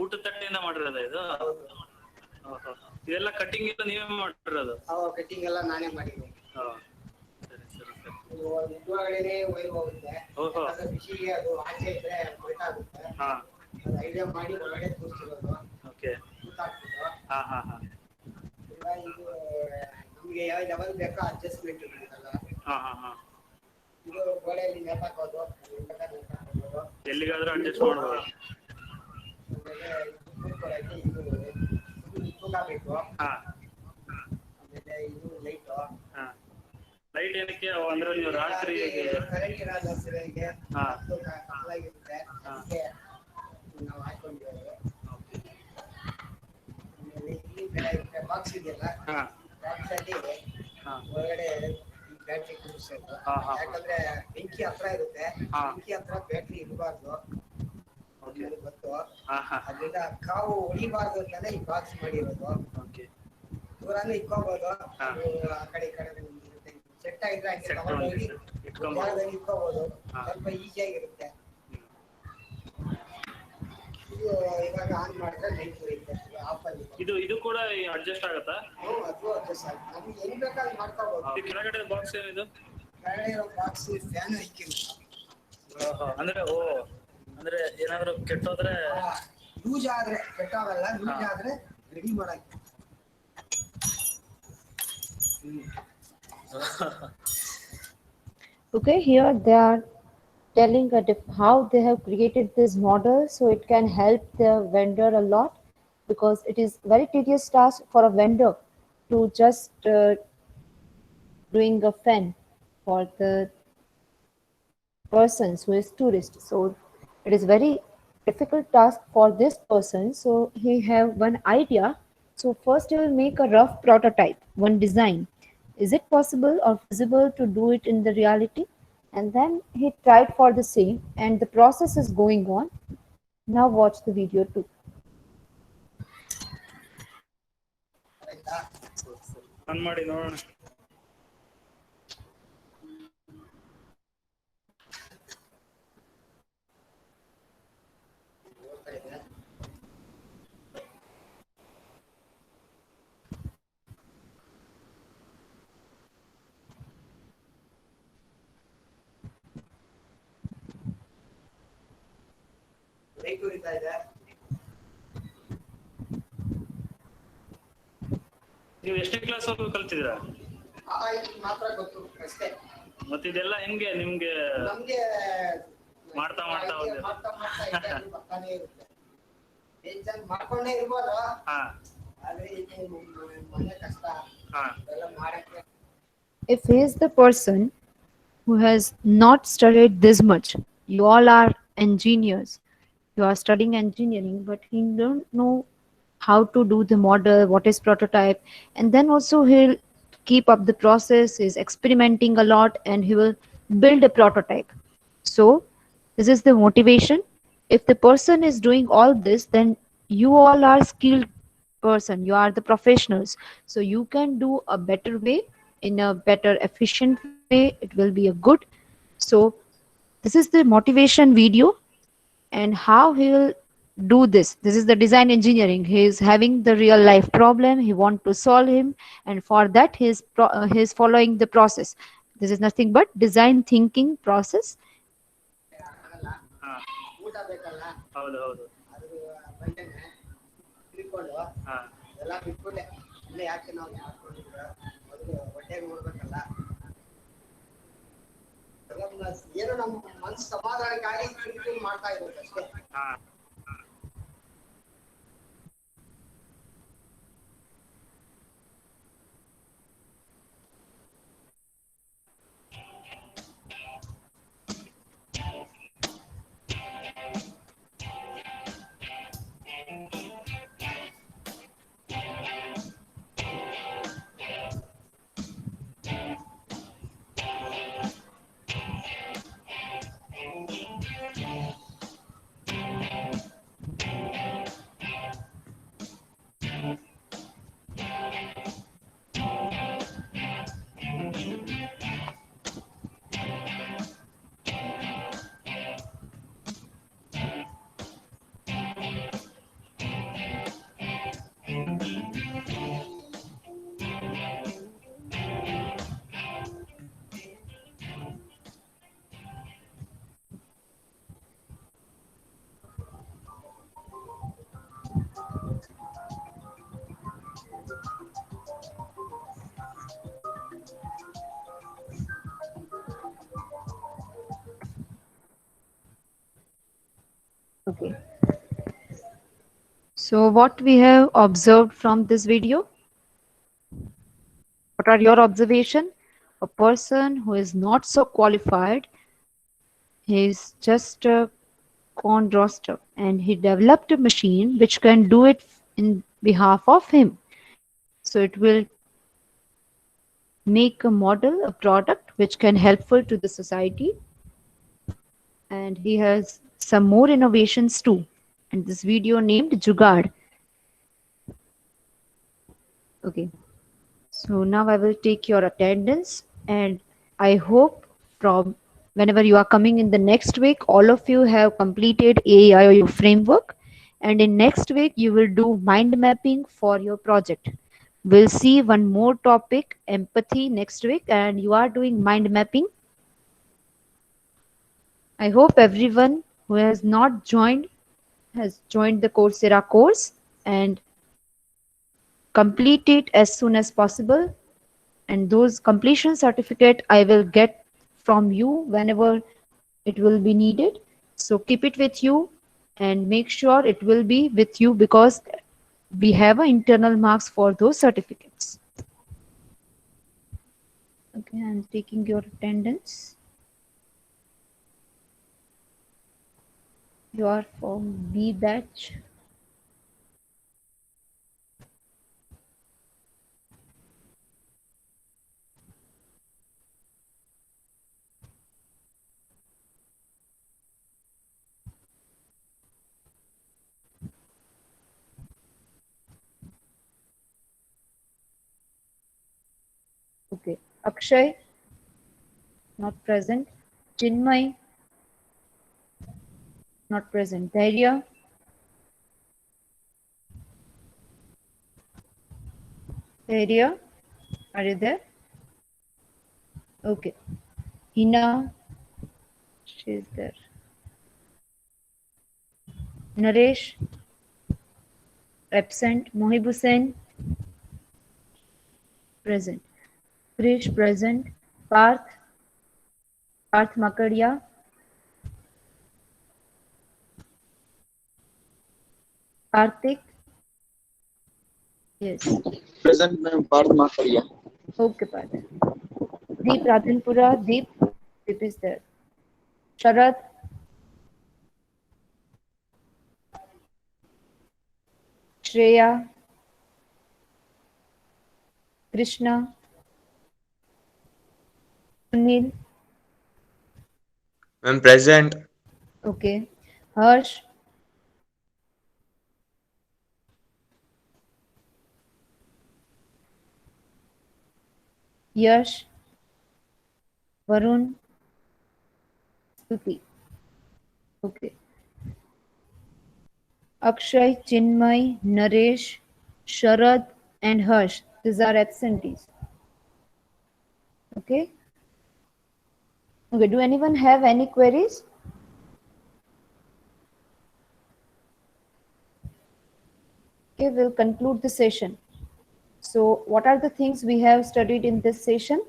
Speaker 13: ಊಟದ ತಟ್ಟೆಯಿಂದ ಮಾಡಿರೋದ ಇದು? ಇದೆಲ್ಲ cutting ಎಲ್ಲ ನೀವೇ ಮಾಡಿರೋದು?
Speaker 14: Cutting ಎಲ್ಲ ನಾನೇ ಮಾಡಿದ್ದೀನಿ.
Speaker 13: ಸರಿ ಸರಿ ಸರಿ.
Speaker 14: ಒಳಗಡೆ ವೈರ್ ಹೋಗುತ್ತೆ.
Speaker 13: ಓಹೋ.
Speaker 14: ಬಿಸಿಗೆ ಅದು ಆಚೆ ಇದ್ರೆ ಗೊತ್ತಾಗುತ್ತೆ.
Speaker 13: ಹಾ.
Speaker 14: ಅದು ಐಡಿಯಾ ಮಾಡಿ ಒಳಗಡೆ ಕೂರಿಸಿರೋದು.
Speaker 13: ಓಕೆ.
Speaker 14: ಕೂತಾಕ್ಬಿಟ್ಟು.
Speaker 13: ಹಾ ಹಾ ಹಾ.
Speaker 14: ಇದು ನಮಗೆ ಯಾವ ಲೆವೆಲ್ ಬೇಕೋ ಅಡ್ಜಸ್ಟ್ಮೆಂಟ್ ಇರುತ್ತಲ್ಲ.
Speaker 13: ಹಾ ಹಾ ಹಾ.
Speaker 14: ಇದು ಗೋಡೆಯಲ್ಲಿ ನೇತಾಕೋದು.
Speaker 13: ಎಲ್ಲಿಗಾದ್ರೂ ಅಡ್ಜಸ್ಟ್ ಮಾಡ್ಬೋದು. ಹಾ.
Speaker 14: ಆಮೇಲೆ ಇದು ಲೈಟ್.
Speaker 13: ಹಾ. ಲೈಟ್ ಏನಕ್ಕೆ ಅಂದ್ರೆ ನೀವು ರಾತ್ರಿ
Speaker 14: ಕರೆಂಟ್ ಇರೋದು ಸರಿಯಾಗಿ.
Speaker 13: ಹಾ.
Speaker 14: ಕತ್ತಲಾಗಿರುತ್ತೆ. ಅದಕ್ಕೆ ನಾವು ಹಾಕೊಂಡಿರೋದು. ಆಮೇಲೆ ಇಲ್ಲಿ ಬಾಕ್ಸ್ ಇದೆಯಲ್ಲ.
Speaker 13: ಹಾ.
Speaker 14: ಬಾಕ್ಸ್ ಅಲ್ಲಿ ಒಳಗಡೆ ಬ್ಯಾಟ್ರಿ ಕೂರಿಸೋದು. ಯಾಕಂದ್ರೆ ಬೆಂಕಿ ಹತ್ರ ಇರುತ್ತೆ. ಬೆಂಕಿ ಹತ್ರ ಬ್ಯಾಟ್ರಿ ಇರಬಾರ್ದು ಗೊತ್ತು. ಅದರಿಂದ ಕಾವು ಹೊಡಿಬಾರ್ದು ಅಂತಾನೆ ಈ ಬಾಕ್ಸ್ ಮಾಡಿರೋದು. ದೂರನೇ ಇಟ್ಕೋಬಹುದು. ಆ ಕಡೆ ಈ ಕಡೆ ಇರುತ್ತೆ. ಸೆಟ್ ಆಗಿದ್ರೆ ಇಟ್ಕೋಬಹುದು. ಸ್ವಲ್ಪ ಈಸಿಯಾಗಿರುತ್ತೆ. ಇದು ಇವಾಗ ಆನ್ ಮಾಡಿದ್ರೆ ಲೈಟ್ ಉರಿಯುತ್ತೆ ಆಫ್ ಆಗಿ
Speaker 13: ಇದು ಕೂಡ ಅಡ್ಜಸ್ಟ್ ಆಗುತ್ತಾ?
Speaker 14: ಅದು ಅಡ್ಜಸ್ಟ್ ಆಗುತ್ತೆ ನಮ್ಗೆ ಹೆಂಗ್ ಬೇಕಾದ್ರೆ ಮಾಡ್ಕೋಬಹುದು.
Speaker 13: ಈ ಕೆಳಗಡೆ ಬಾಕ್ಸ್ ಏನಿದು?
Speaker 14: ಕೆಳಗಡೆ ಇರೋ ಬಾಕ್ಸ್ ಫ್ಯಾನ್ ಹಾಕಿರುತ್ತೆ.
Speaker 13: ಅಂದ್ರೆ ಏನಾದ್ರು ಕೆಟ್ಟೋದ್ರೆ
Speaker 14: ಯೂಸ್ ಆದ್ರೆ ಕೆಟ್ಟೋಗಲ್ಲ, ಯೂಸ್ ಆದ್ರೆ ರೆಡಿ ಮಾಡಕ್ಕೆ.
Speaker 1: Okay, here they are telling how they have created this model, so it can help the vendor a lot, because it is very tedious task for a vendor to just doing a fan for the persons who is tourist. So it is very difficult task for this person. So he have one idea. So first he will make a rough prototype, one design. Is it possible or feasible to do it in the reality? And then he tried for the same, and the process is going on. Now watch the video too.
Speaker 13: On ಮಾಡಿ ನೋಡೋಣ.
Speaker 14: Light ಉರಿತಾ ಇದೆ.
Speaker 13: ನೀವು ಎಷ್ಟೇ class ಕಲ್ತಿದ್ದೀರಾ?
Speaker 14: ಮಾತ್ರ ಗೊತ್ತು ಅಷ್ಟೇ.
Speaker 13: ಮತ್ತೆ ಇದೆಲ್ಲ ಹೆಂಗೆ ನಿಮ್ಗೆ
Speaker 14: ನಮ್ಗೆ
Speaker 13: ಮಾಡ್ತಾ ಹೋದ್ರೆ
Speaker 14: ಬರ್ತಾನೆ ಇರುತ್ತೆ. ಮಾಡ್ಕೊಂಡೇ ಇರ್ಬೋದು,
Speaker 13: ಹಾ
Speaker 14: ಆದ್ರೆ ಇದು ಮನೆ ಕಷ್ಟ ಎಲ್ಲ ಮಾಡಕ್ಕೆ.
Speaker 1: If he is the person who has not studied this much, you all are engineers, you are studying engineering, but he don't know how to do the model, what is prototype, and then also he'll keep up the process, is experimenting a lot, and he will build a prototype. So this is the motivation. If the person is doing all this, then you all are skilled person, you are the professionals, so you can do a better way, in a better efficient way. It will be a good. So this is the motivation video, and how he will do this. This is the design engineering. He is having the real life problem, he want to solve him, and for that he is following the process. This is nothing but design thinking process.
Speaker 14: ಊಟ ಬೇಕಲ್ಲ,
Speaker 13: ಹೌದು ಹೌದು.
Speaker 14: ಅದು ಬಂಡೆನೆ ತಿಳ್ಕೊಂಡು ಎಲ್ಲ ಬಿಟ್ಬಿಟ್ಟೆ. ಇಲ್ಲ ಯಾಕೆ ನಾವು ಮಾಡ್ಕೊಂಡಿದ್ರೆ ಮೊದಲು ಹೊಟ್ಟೆಗೆ ನೋಡ್ಬೇಕಲ್ಲ, ಏನೋ ನಮ್ಮ ಮನ್ಸು ಸಮಾಧಾನಕ್ಕಾಗಿ ಮಾಡ್ತಾ ಇರೋದು ಅಷ್ಟೇ.
Speaker 1: Okay. So what we have observed from this video? What are your observation? A person who is not so qualified, he is just a con roster, and he developed a machine which can do it in behalf of him. So it will make a model, a product which can helpful to the society. And he has some more innovations too. And this video named Jugaad. Okay. So now I will take your attendance, and I hope from whenever you are coming in the next week, all of you have completed AIOU framework, and in next week you will do mind mapping for your project. We'll see one more topic, empathy, next week, and you are doing mind mapping. I hope everyone who has not joined has joined the Coursera course and complete it as soon as possible. And those completion certificate I will get from you whenever it will be needed. So keep it with you and make sure it will be with you because we have internal marks for those certificates. Okay, I'm taking your attendance. You are from B batch. Okay, Akshay, not present. Chinmay, not present. Dhairya, Dhairya, are you there? Okay. Hina, she is there. Naresh, absent. Mohib Hussain, present. Krish, present. Parth, Parth Makadia, Karthik, yes.
Speaker 15: Present, ma'am. Parth Makaria.
Speaker 1: Okay, Parth. Deep Radhanpura, Deep is there. Sharad, Shreya, Krishna, Sunil,
Speaker 9: I'm present.
Speaker 1: okay. Harsh, Yash, Varun, Stuti. Okay. Akshay, Chinmay, Naresh, Sharad, and Harsh. These are absentees. Okay. Okay. Do anyone have any queries? Okay, we'll conclude the session. So, what are the things we have studied in this session?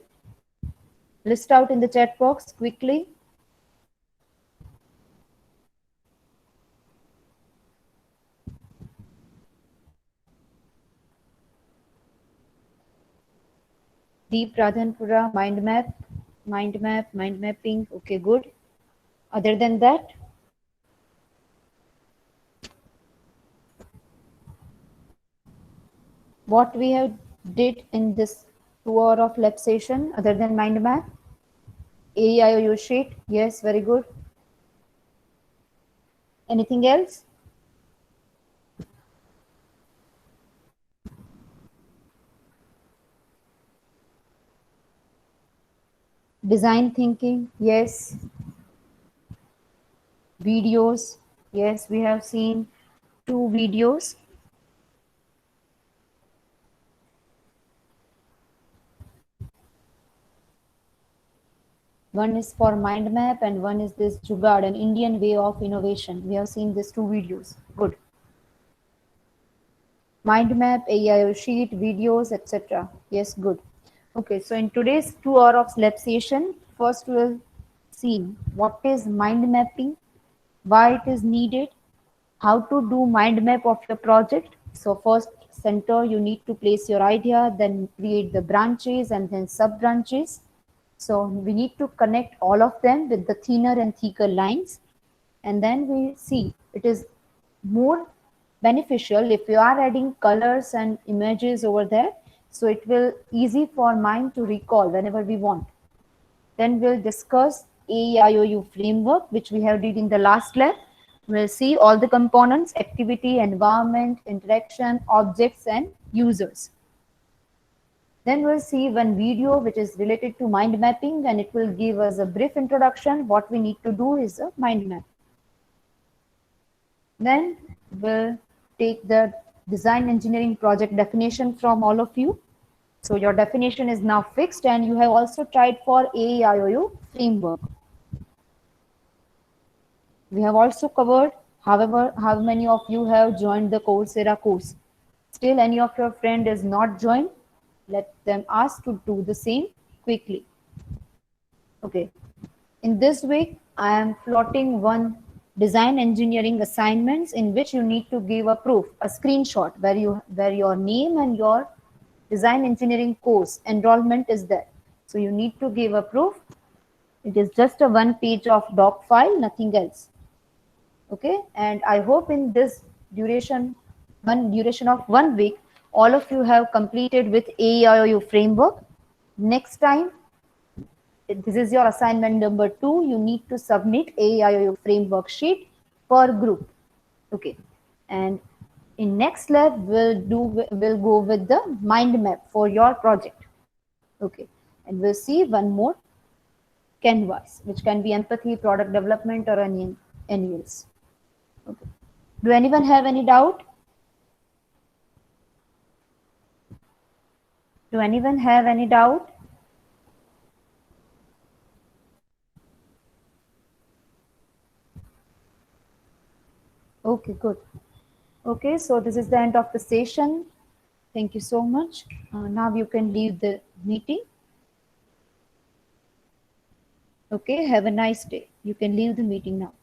Speaker 1: List out in the chat box quickly. Deep Radhanpura, mind mapping. Okay, good. Other than that, what we have did in this 2 hour of lab session other than mind map? AEIOU sheet. Yes, very good. Anything else? Design thinking. Yes. Videos. Yes, we have seen 2 videos. One is for mind map and one is this Jugaad, an Indian way of innovation. We have seen these 2 videos. Good. Mind map, AIO sheet, videos, etc. Yes, good. Okay, so in today's 2 hour of lab session, first we'll see what is mind mapping, why it is needed, how to do mind map of your project. So first center, you need to place your idea, then create the branches and then sub branches. So we need to connect all of them with the thinner and thicker lines. And then we see it is more beneficial if you are adding colors and images over there. So it will easy for mind to recall whenever we want. Then we'll discuss AEIOU framework, which we have did in the last lab. We'll see all the components, activity, environment, interaction, objects, and users. Then we'll see one video which is related to mind mapping, and it will give us a brief introduction. What we need to do is a mind map. Then will take the design engineering project definition from all of you. So your definition is now fixed, and you have also tried for AIOU framework. We have also covered, however, how many of you have joined the Coursera course. Still any of your friend is not joined, let them ask to do the same quickly. Okay. In this week, I am plotting one design engineering assignments in which you need to give a proof, a screenshot where your name and your design engineering course enrollment is there. So you need to give a proof. It is just a one page of doc file, nothing else. Okay, and I hope in this duration of 1 week, all of you have completed with AIOU framework. Next time, this is your assignment number 2. You need to submit AIOU framework sheet per group. Okay, and in next lab we'll go with the mind map for your project. Okay, and we'll see one more canvas, which can be empathy, product development, or any else. Okay. Do anyone have any doubt? Do anyone have any doubt? Okay, good. Okay, so this is the end of the session. Thank you so much. Now you can leave the meeting. Okay, have a nice day. You can leave the meeting now.